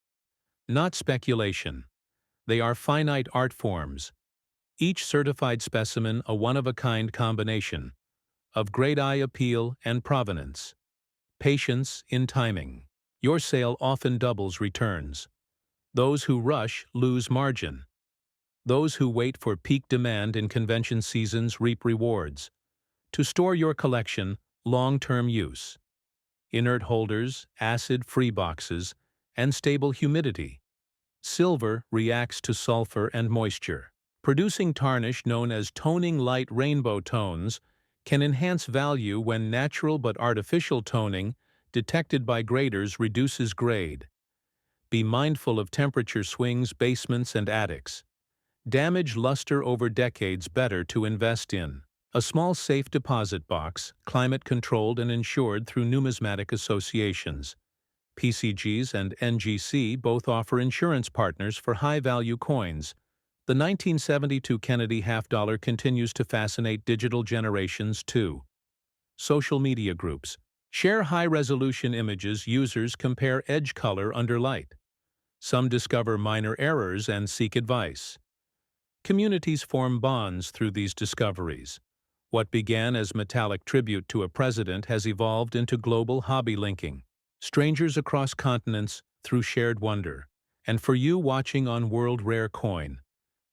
not speculation. They are finite art forms, each certified specimen a one-of-a-kind combination of great eye appeal and provenance. Patience in timing. Your sale often doubles returns. Those who rush lose margin. Those who wait for peak demand in convention seasons reap rewards. To store your collection, long-term use. Inert holders, acid-free boxes, and stable humidity. Silver reacts to sulfur and moisture, producing tarnish known as toning light rainbow tones, can enhance value when natural but artificial toning, detected by graders, reduces grade. Be mindful of temperature swings, basements, and attics. Damage luster over decades. Better to invest in a small safe deposit box, climate-controlled and insured through numismatic associations. PCGs and NGC both offer insurance partners for high-value coins. The 1972 Kennedy half-dollar continues to fascinate digital generations too. Social media groups share high-resolution images. Users compare edge color under light. Some discover minor errors and seek advice. Communities form bonds through these discoveries. What began as metallic tribute to a president has evolved into global hobby linking. Strangers across continents through shared wonder. And for you watching on World Rare Coin,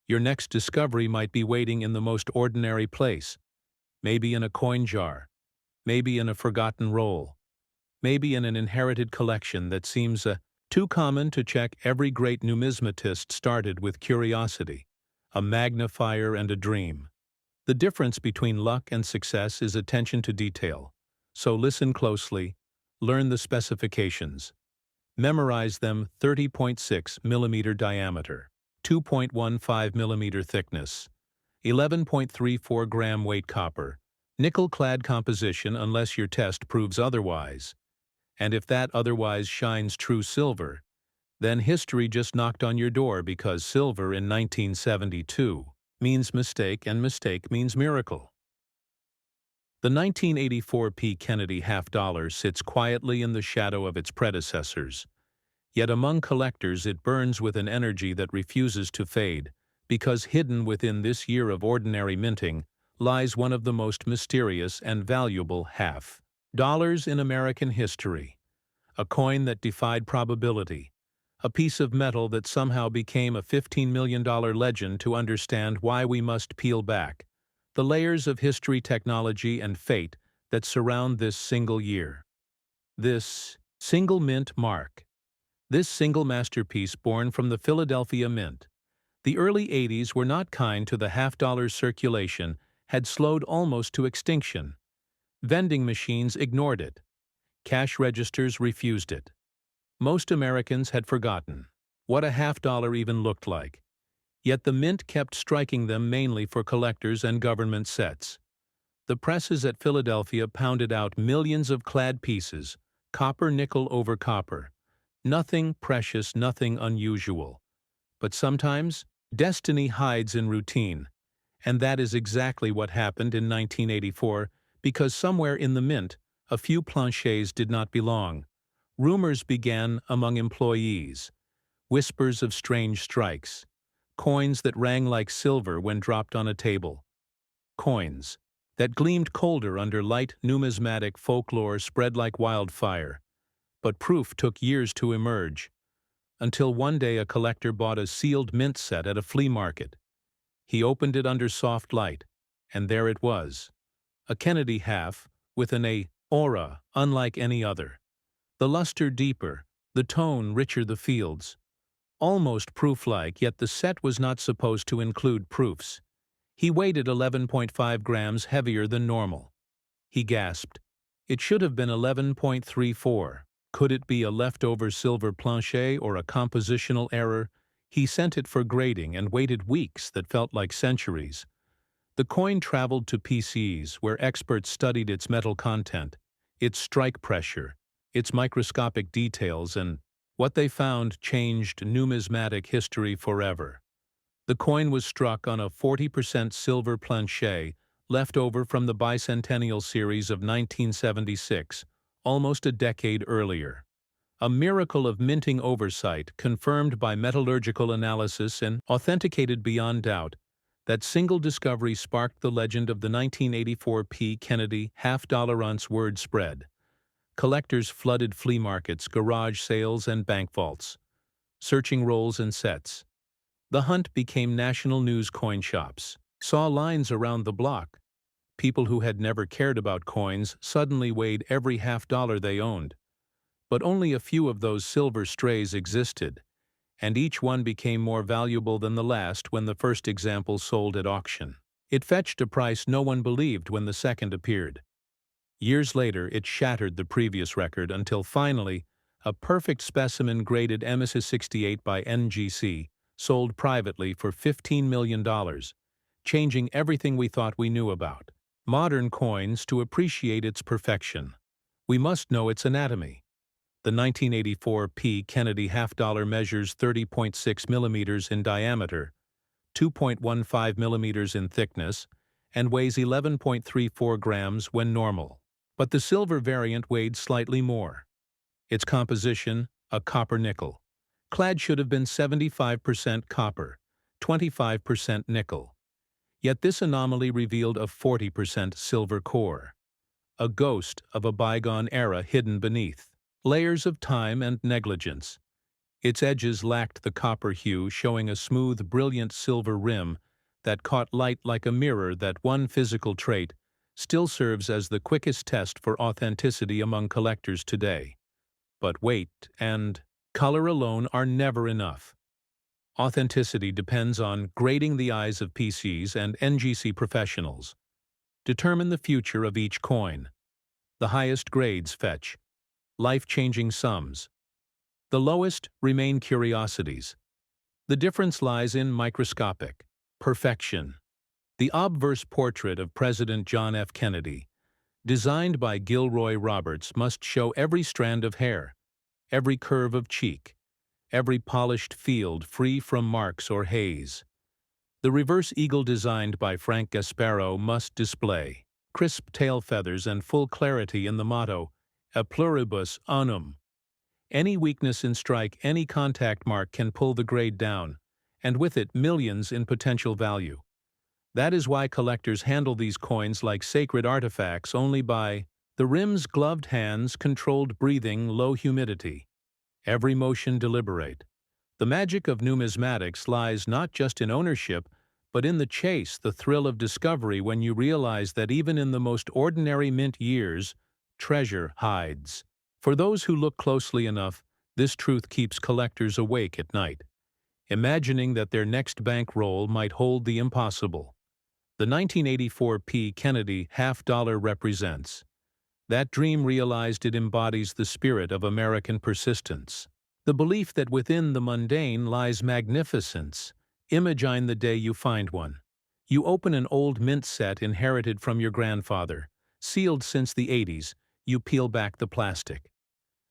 your next discovery might be waiting in the most ordinary place. Maybe in a coin jar. Maybe in a forgotten roll. Maybe in an inherited collection that seems too common to check. Every great numismatist started with curiosity, a magnifier and a dream. The difference between luck and success is attention to detail. So listen closely, learn the specifications. Memorize them. 30.6 mm diameter, 2.15 mm thickness, 11.34 gram weight copper, nickel-clad composition unless your test proves otherwise. And if that otherwise shines true silver, then history just knocked on your door, because silver in 1972 means mistake and mistake means miracle. The 1984 P. Kennedy half-dollar sits quietly in the shadow of its predecessors. Yet among collectors it burns with an energy that refuses to fade, because hidden within this year of ordinary minting lies one of the most mysterious and valuable half-dollars in American history. A coin that defied probability. A piece of metal that somehow became a $15 million legend. To understand why, we must peel back the layers of history, technology, and fate that surround this single year. This single mint mark. This single masterpiece born from the Philadelphia Mint. The early 80s were not kind to the half-dollar. Circulation had slowed almost to extinction. Vending machines ignored it. Cash registers refused it. Most Americans had forgotten what a half-dollar even looked like. Yet the mint kept striking them, mainly for collectors and government sets. The presses at Philadelphia pounded out millions of clad pieces, copper nickel over copper. Nothing precious, nothing unusual. But sometimes, destiny hides in routine. And that is exactly what happened in 1984, because somewhere in the mint, a few planchets did not belong. Rumors began among employees. Whispers of strange strikes. Coins that rang like silver when dropped on a table. Coins that gleamed colder under light. Numismatic folklore spread like wildfire. But proof took years to emerge. Until one day a collector bought a sealed mint set at a flea market. He opened it under soft light, and there it was. A Kennedy half, with an aura unlike any other. The luster deeper, the tone richer, the fields. Almost proof-like, yet the set was not supposed to include proofs. He weighed 11.5 grams heavier than normal. He gasped. It should have been 11.34. Could it be a leftover silver planchet or a compositional error? He sent it for grading and waited weeks that felt like centuries. The coin traveled to PCs, where experts studied its metal content, its strike pressure, its microscopic details, and What they found changed numismatic history forever. The coin was struck on a 40% silver planchet left over from the bicentennial series of 1976, almost a decade earlier. A miracle of minting oversight confirmed by metallurgical analysis and authenticated beyond doubt. That single discovery sparked the legend of the 1984 P. Kennedy half-dollar-ounce word spread. Collectors flooded flea markets, garage sales, and bank vaults, searching rolls and sets. The hunt became national news. Coin shops saw lines around the block. People who had never cared about coins suddenly weighed every half-dollar they owned. But only a few of those silver strays existed, and each one became more valuable than the last when the first example sold at auction. It fetched a price no one believed when the second appeared. Years later, it shattered the previous record until finally, a perfect specimen graded MS68 by NGC sold privately for $15 million, changing everything we thought we knew about modern coins. To appreciate its perfection, we must know its anatomy. The 1984 P. Kennedy half-dollar measures 30.6 millimeters in diameter, 2.15 millimeters in thickness, and weighs 11.34 grams when normal. But the silver variant weighed slightly more. Its composition, a copper nickel. Clad should have been 75% copper, 25% nickel. Yet this anomaly revealed a 40% silver core, a ghost of a bygone era hidden beneath layers of time and negligence. Its edges lacked the copper hue, showing a smooth, brilliant silver rim that caught light like a mirror. That one physical trait still serves as the quickest test for authenticity among collectors today. But weight and color alone are never enough. Authenticity depends on grading. The eyes of PCs and NGC professionals determine the future of each coin. The highest grades fetch life-changing sums. The lowest remain curiosities. The difference lies in microscopic perfection. The obverse portrait of President John F. Kennedy, designed by Gilroy Roberts, must show every strand of hair, every curve of cheek, every polished field free from marks or haze. The reverse eagle, designed by Frank Gasparo, must display crisp tail feathers and full clarity in the motto, A pluribus unum. Any weakness in strike, any contact mark can pull the grade down, and with it millions in potential value. That is why collectors handle these coins like sacred artifacts, only by the rim's gloved hands, controlled breathing, low humidity. Every motion deliberate. The magic of numismatics lies not just in ownership, but in the chase, the thrill of discovery when you realize that even in the most ordinary mint years, treasure hides. For those who look closely enough, this truth keeps collectors awake at night, imagining that their next bankroll might hold the impossible. The 1984 P. Kennedy half-dollar represents that dream realized. It embodies the spirit of American persistence, the belief that within the mundane lies magnificence. Imagine the day you find one. You open an old mint set inherited from your grandfather, sealed since the 80s. You peel back the plastic.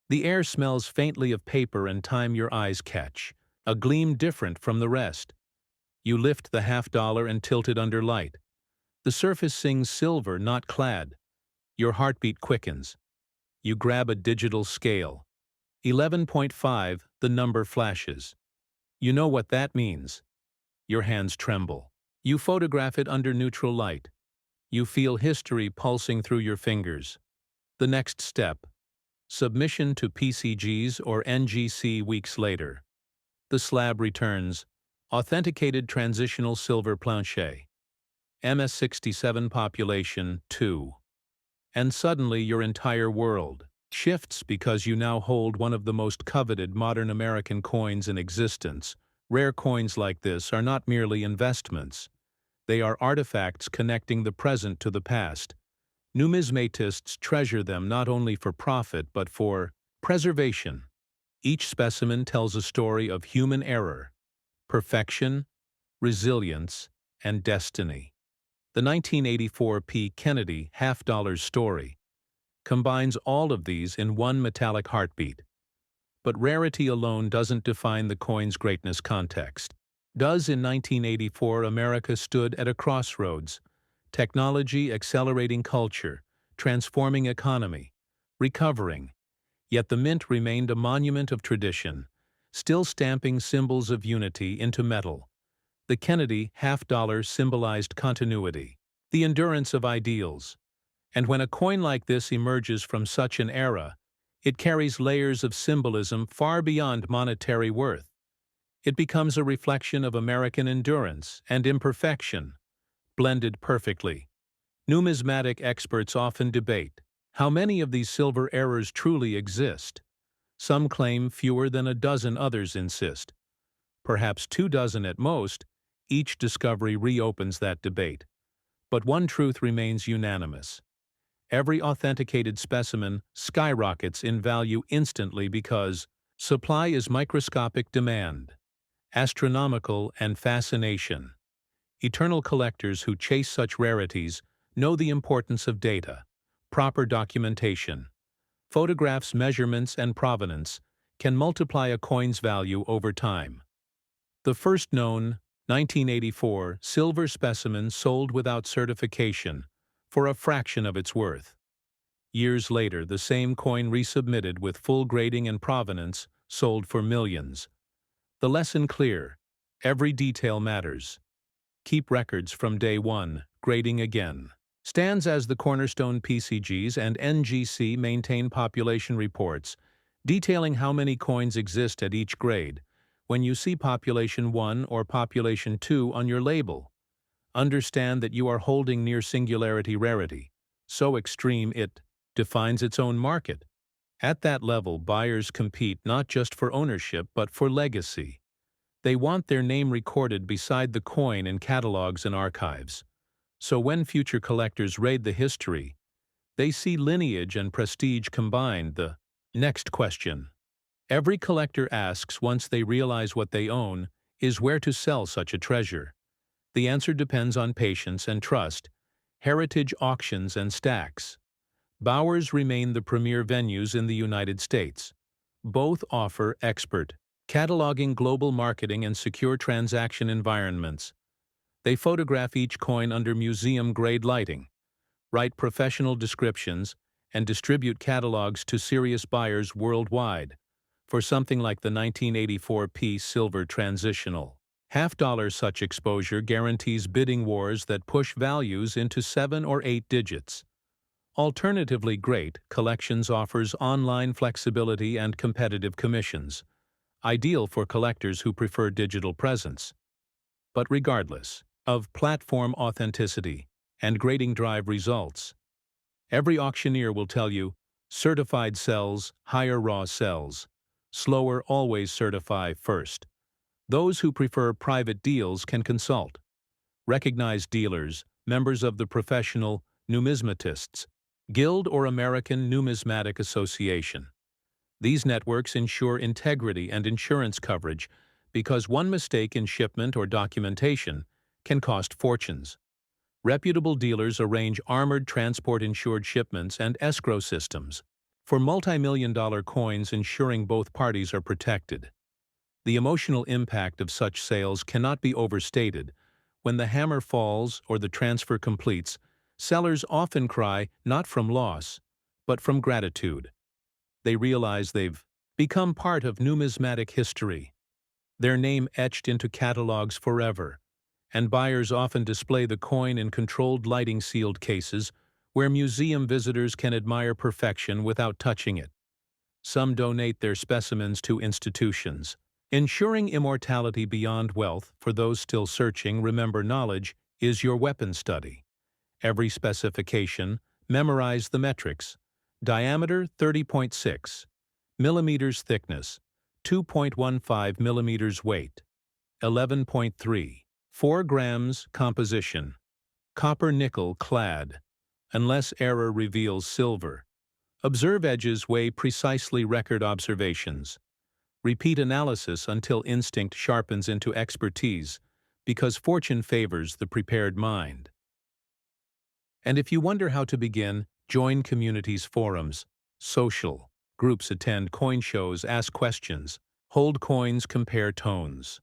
The air smells faintly of paper and time. Your eyes catch a gleam different from the rest. You lift the half-dollar and tilt it under light. The surface sings silver, not clad. Your heartbeat quickens. You grab a digital scale. 11.5, the number flashes. You know what that means. Your hands tremble. You photograph it under neutral light. You feel history pulsing through your fingers. The next step: submission to PCGs or NGC. Weeks later, the slab returns, authenticated transitional silver planchet, MS67 population 2. And suddenly your entire world shifts, because you now hold one of the most coveted modern American coins in existence. Rare coins like this are not merely investments. They are artifacts connecting the present to the past. Numismatists treasure them not only for profit but for preservation. Each specimen tells a story of human error, perfection, resilience, and destiny. The 1984 P. Kennedy half-dollar story combines all of these in one metallic heartbeat. But rarity alone doesn't define the coin's greatness. Context does. In 1984, America stood at a crossroads. Technology accelerating culture, transforming economy, recovering. Yet the mint remained a monument of tradition, still stamping symbols of unity into metal. The Kennedy half-dollar symbolized continuity, the endurance of ideals. And when a coin like this emerges from such an era, it carries layers of symbolism far beyond monetary worth. It becomes a reflection of American endurance and imperfection, blended perfectly. Numismatic experts often debate how many of these silver errors truly exist. Some claim fewer than a dozen, others insist perhaps 24 at most. Each discovery reopens that debate. But one truth remains unanimous. Every authenticated specimen skyrockets in value instantly because supply is microscopic, demand astronomical, and fascination. Eternal collectors who chase such rarities know the importance of data, proper documentation. Photographs, measurements, and provenance can multiply a coin's value over time. The first known, 1984, silver specimen sold without certification for a fraction of its worth. Years later, the same coin resubmitted with full grading and provenance sold for millions. The lesson clear: every detail matters. Keep records from day one. Grading again stands as the cornerstone. PCGs and NGC maintain population reports detailing how many coins exist at each grade. When you see population 1 or population 2 on your label, understand that you are holding near singularity rarity, so extreme it defines its own market. At that level, buyers compete not just for ownership but for legacy. They want their name recorded beside the coin in catalogs and archives. So when future collectors raid the history, they see lineage and prestige combined. The next question every collector asks once they realize what they own is where to sell such a treasure. The answer depends on patience and trust, heritage auctions and stacks. Bowers remain the premier venues in the United States. Both offer expert cataloging, global marketing, and secure transaction environments. They photograph each coin under museum-grade lighting, write professional descriptions, and distribute catalogs to serious buyers worldwide. For something like the 1984 piece silver transitional half-dollar, such exposure guarantees bidding wars that push values into 7 or 8 digits. Alternatively, great collections offers online flexibility and competitive commissions, ideal for collectors who prefer digital presence. But regardless of platform authenticity and grading drive results, every auctioneer will tell you, certified sells, higher raw sells. Slower always certify first. Those who prefer private deals can consult recognized dealers, members of the Professional Numismatists Guild or American Numismatic Association. These networks ensure integrity and insurance coverage because one mistake in shipment or documentation can cost fortunes. Reputable dealers arrange armored transport-insured shipments and escrow systems for multi-million-dollar coins, ensuring both parties are protected. The emotional impact of such sales cannot be overstated. When the hammer falls or the transfer completes, sellers often cry not from loss, but from gratitude. They realize they've become part of numismatic history, their name etched into catalogs forever, and buyers often display the coin in controlled lighting sealed cases where museum visitors can admire perfection without touching it. Some donate their specimens to institutions, ensuring immortality beyond wealth. For those still searching, remember, knowledge is your weapon. Study every specification, memorize the metrics. Diameter 30.6 millimeters, thickness 2.15 millimeters, weight 11.3 4 grams, composition copper nickel clad, unless error reveals silver. Observe edges, weigh precisely, record observations. Repeat analysis until instinct sharpens into expertise, because fortune favors the prepared mind. And if you wonder how to begin, join communities, forums, social Groups attend coin shows, ask questions, hold coins, compare tones.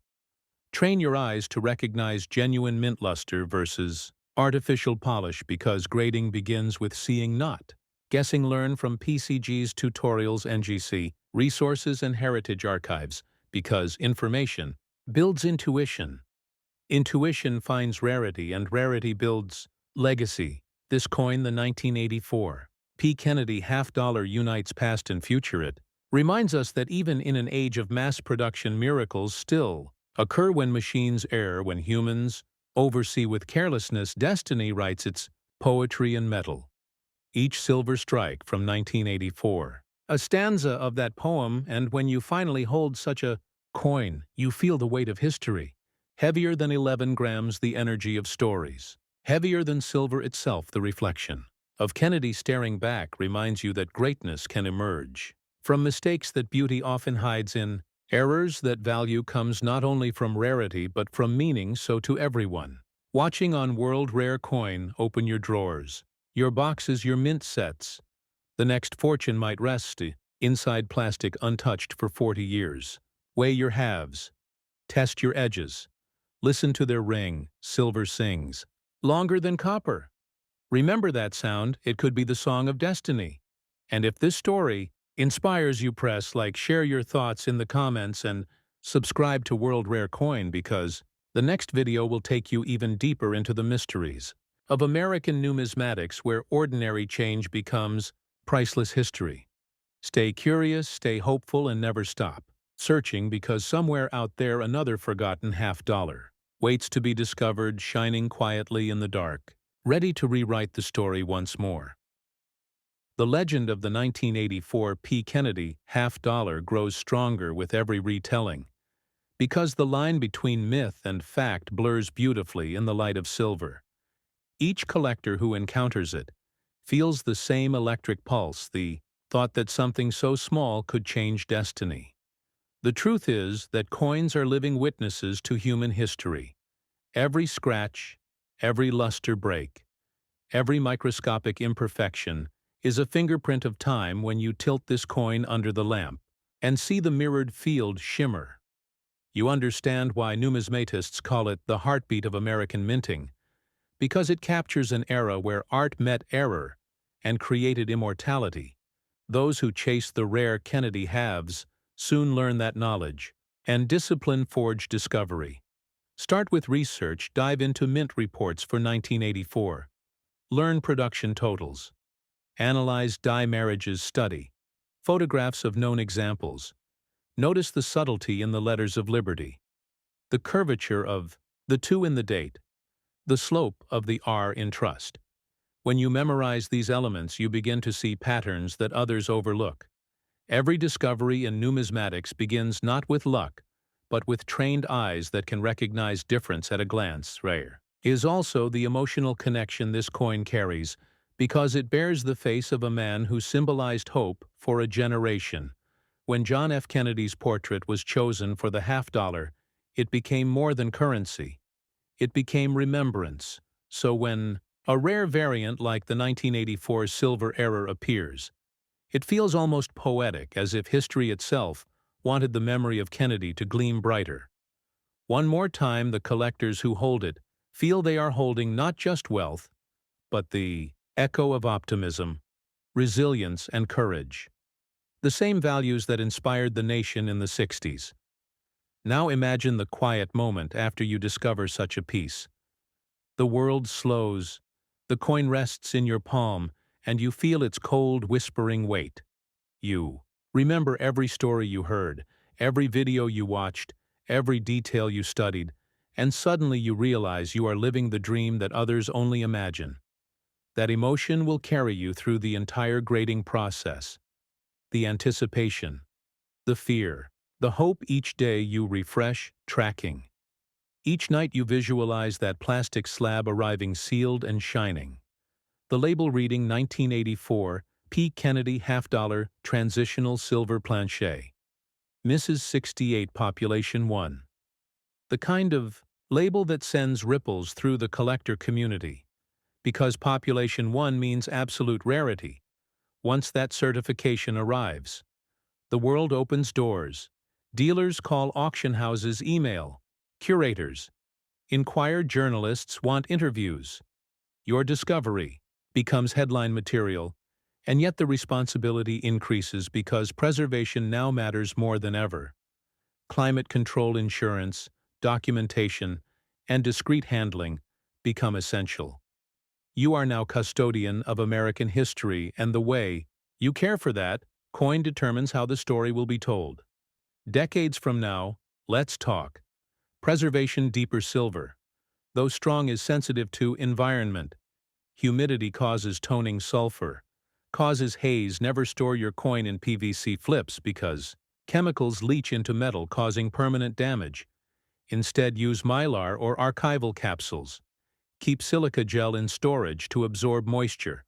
Train your eyes to recognize genuine mint luster versus artificial polish because grading begins with seeing, not guessing. Learn from PCG's tutorials, NGC, resources, and heritage archives because information builds intuition. Intuition finds rarity, and rarity builds legacy. This coin, the 1984 P. Kennedy half-dollar, unites past and future. It reminds us that even in an age of mass production, miracles still occur when machines err, when humans oversee with carelessness. Destiny writes its poetry in metal. Each silver strike from 1984. A stanza of that poem, and when you finally hold such a coin, you feel the weight of history. Heavier than 11 grams, the energy of stories. Heavier than silver itself, the reflection of Kennedy staring back reminds you that greatness can emerge from mistakes, that beauty often hides in errors, that value comes not only from rarity but from meaning. So to everyone watching on World Rare Coin, open your drawers, your boxes, your mint sets. The next fortune might rest inside plastic untouched for 40 years. Weigh your halves. Test your edges. Listen to their ring. Silver sings longer than copper. Remember that sound. It could be the song of destiny. And if this story inspires you, press like, share your thoughts in the comments, and subscribe to World Rare Coin because the next video will take you even deeper into the mysteries of American numismatics, where ordinary change becomes priceless history. Stay curious, stay hopeful, and never stop searching, because somewhere out there another forgotten half-dollar waits to be discovered, shining quietly in the dark, ready to rewrite the story once more. The legend of the 1984 P. Kennedy half-dollar grows stronger with every retelling, because the line between myth and fact blurs beautifully in the light of silver. Each collector who encounters it feels the same electric pulse, the thought that something so small could change destiny. The truth is that coins are living witnesses to human history. Every scratch, every luster break, every microscopic imperfection is a fingerprint of time. When you tilt this coin under the lamp and see the mirrored field shimmer, you understand why numismatists call it the heartbeat of American minting, because it captures an era where art met error and created immortality. Those who chase the rare Kennedy halves soon learn that knowledge, and discipline forge discovery. Start with research, dive into mint reports for 1984. Learn production totals. Analyze die marriages, study photographs of known examples. Notice the subtlety in the letters of liberty, the curvature of the 2 in the date, the slope of the R in trust. When you memorize these elements, you begin to see patterns that others overlook. Every discovery in numismatics begins not with luck, but with trained eyes that can recognize difference at a glance. Rare is also the emotional connection this coin carries, because it bears the face of a man who symbolized hope for a generation. When John F. Kennedy's portrait was chosen for the half-dollar, it became more than currency. It became remembrance. So when a rare variant like the 1984 Silver Error appears, it feels almost poetic, as if history itself wanted the memory of Kennedy to gleam brighter. One more time, the collectors who hold it feel they are holding not just wealth, but the echo of optimism, resilience, and courage. The same values that inspired the nation in the 60s. Now imagine the quiet moment after you discover such a piece. The world slows, the coin rests in your palm, and you feel its cold, whispering weight. You remember every story you heard, every video you watched, every detail you studied, and suddenly you realize you are living the dream that others only imagine. That emotion will carry you through the entire grading process. The anticipation, the fear, the hope. Each day you refresh, tracking. Each night you visualize that plastic slab arriving sealed and shining. The label reading 1984 P. Kennedy half-dollar transitional silver planche. Mrs. 68 Population 1. The kind of label that sends ripples through the collector community. Because Population 1 means absolute rarity, Once that certification arrives, the world opens doors. Dealers call auction houses email. Curators inquire, journalists want interviews. Your discovery becomes headline material, and yet the responsibility increases because preservation now matters more than ever. Climate control, insurance, documentation, and discreet handling become essential. You are now custodian of American history, and the way you care for that coin determines how the story will be told. Decades from now, let's talk. Preservation. Deeper silver, though strong, is sensitive to environment. Humidity causes toning, sulfur causes haze. Never store your coin in PVC flips because chemicals leach into metal, causing permanent damage. Instead, use mylar or archival capsules. Keep silica gel in storage to absorb moisture.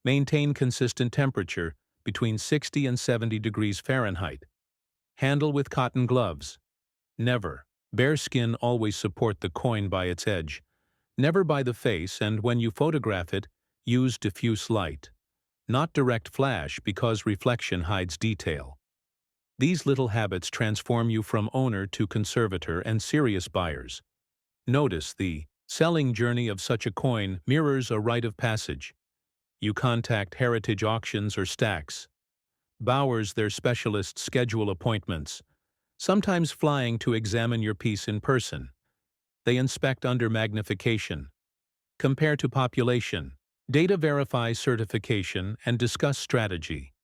Maintain consistent temperature between 60 and 70 degrees Fahrenheit. Handle with cotton gloves. Never. Bare skin. Always support the coin by its edge. Never by the face, and when you photograph it, use diffuse light. Not direct flash, because reflection hides detail. These little habits transform you from owner to conservator and serious buyers. Notice the selling journey of such a coin mirrors a rite of passage. You contact heritage auctions or stacks. Bowers, their specialists, schedule appointments, sometimes flying to examine your piece in person. They inspect under magnification, compare to population, data, verify certification, and discuss strategy.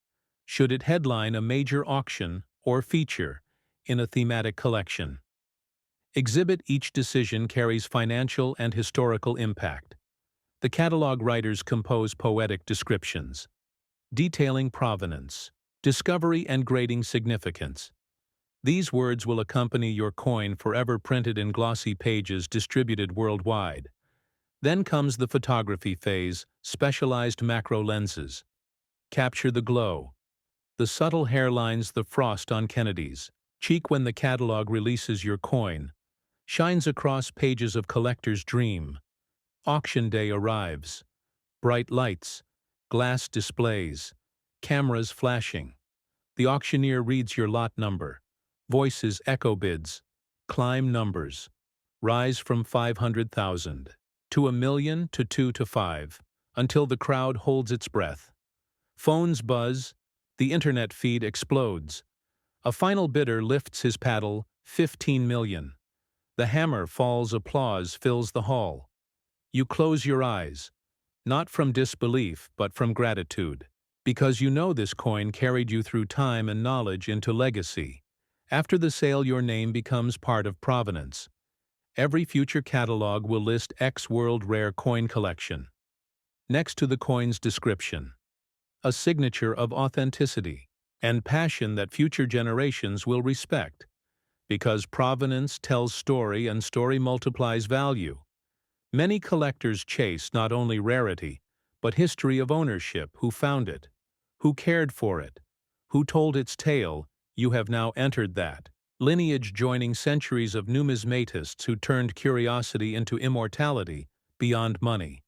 Should it headline a major auction or feature in a thematic collection? Exhibit. Each decision carries financial and historical impact. The catalog writers compose poetic descriptions, detailing provenance, discovery, and grading significance. These words will accompany your coin forever, printed in glossy pages distributed worldwide. Then comes the photography phase. Specialized macro lenses capture the glow, the subtle hairlines, the frost on Kennedy's cheek. When the catalog releases, your coin shines across pages of collector's dream. Auction day arrives. Bright lights, glass displays, cameras flashing. The auctioneer reads your lot number. Voices echo bids. Climb numbers. Rise from 500,000 to 1,000,000 to 2 to 5, until the crowd holds its breath. Phones buzz. The internet feed explodes. A final bidder lifts his paddle. 15 million. The hammer falls. Applause fills the hall. You close your eyes, not from disbelief but from gratitude, because you know this coin carried you through time and knowledge into legacy. After the sale, your name becomes part of provenance. Every future catalog will list X World Rare Coin Collection next to the coin's description, a signature of authenticity and passion that future generations will respect, because provenance tells story and story multiplies value. Many collectors chase not only rarity, but history of ownership. Who found it? Who cared for it? Who told its tale? You have now entered that lineage, joining centuries of numismatists who turned curiosity into immortality beyond money.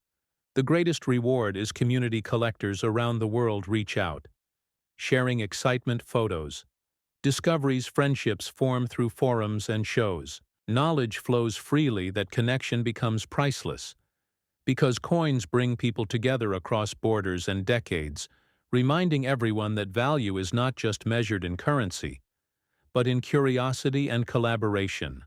The greatest reward is community. Collectors around the world reach out, sharing excitement, photos, discoveries. Friendships form through forums and shows. Knowledge flows freely. That connection becomes priceless, because coins bring people together across borders and decades, reminding everyone that value is not just measured in currency, but in curiosity and collaboration.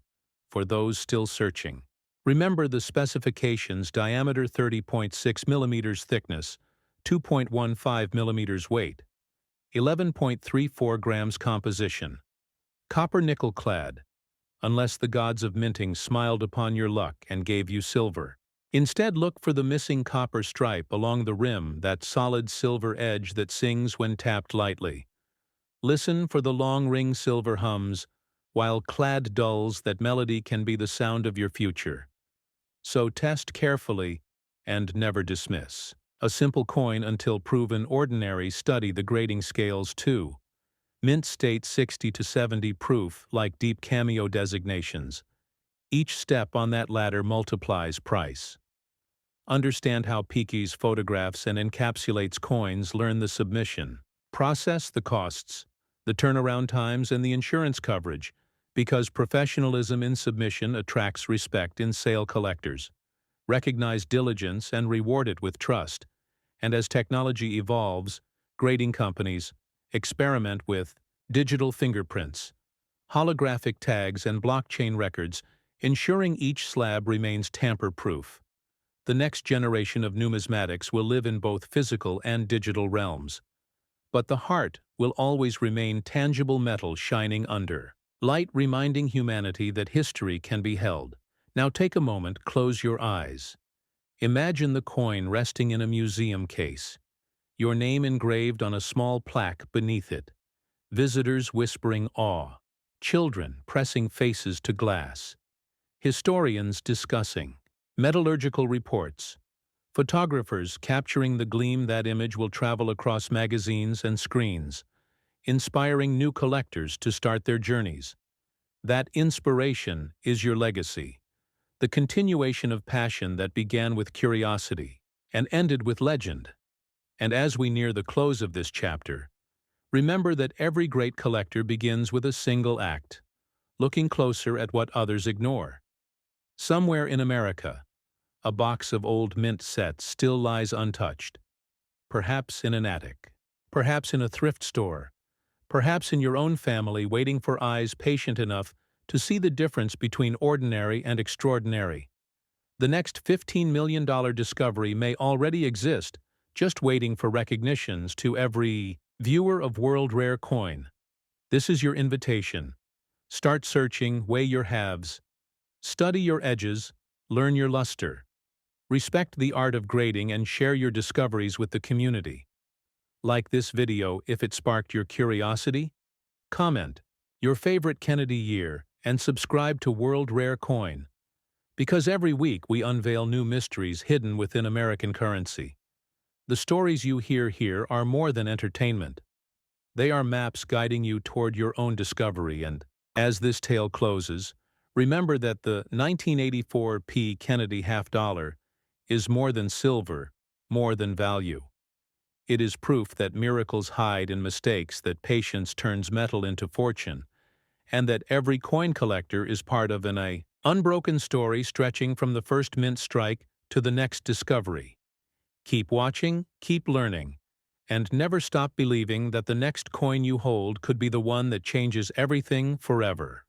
For those still searching, remember the specifications: diameter 30.6 millimeters, thickness 2.15 millimeters, weight 11.34 grams, composition copper nickel clad, unless the gods of minting smiled upon your luck and gave you silver. Instead, look for the missing copper stripe along the rim, that solid silver edge that sings when tapped lightly. Listen for the long ring silver hums, while clad dulls. That melody can be the sound of your future. So test carefully and never dismiss a simple coin until proven ordinary. Study the grading scales too. Mint state 60 to 70 proof, like deep cameo designations. Each step on that ladder multiplies price. Understand how Peaky's photographs and encapsulates coins. Learn the submission. Process the costs, the turnaround times, and the insurance coverage, because professionalism in submission attracts respect in sale collectors. Recognize diligence and reward it with trust. And as technology evolves, grading companies experiment with digital fingerprints, holographic tags, and blockchain records, ensuring each slab remains tamper-proof. The next generation of numismatics will live in both physical and digital realms. But the heart will always remain tangible metal shining under light, reminding humanity that history can be held. Now take a moment, close your eyes. Imagine the coin resting in a museum case, your name engraved on a small plaque beneath it, visitors whispering awe, children pressing faces to glass, historians discussing metallurgical reports, photographers capturing the gleam. That image will travel across magazines and screens, inspiring new collectors to start their journeys. That inspiration is your legacy, the continuation of passion that began with curiosity and ended with legend. And as we near the close of this chapter, remember that every great collector begins with a single act, looking closer at what others ignore. Somewhere in America, a box of old mint sets still lies untouched, perhaps in an attic, perhaps in a thrift store, perhaps in your own family, waiting for eyes patient enough to see the difference between ordinary and extraordinary. The next $15 million discovery may already exist, just waiting for recognitions. To every viewer of World Rare Coin, this is your invitation. Start searching, weigh your halves, study your edges, learn your luster. Respect the art of grading and share your discoveries with the community. Like this video if it sparked your curiosity. Comment your favorite Kennedy year and subscribe to World Rare Coin, because every week we unveil new mysteries hidden within American currency. The stories you hear here are more than entertainment. They are maps guiding you toward your own discovery. And as this tale closes, remember that the 1984 P. Kennedy half-dollar is more than silver, more than value. It is proof that miracles hide in mistakes, that patience turns metal into fortune, and that every coin collector is part of an unbroken story stretching from the first mint strike to the next discovery. Keep watching, keep learning, and never stop believing that the next coin you hold could be the one that changes everything forever.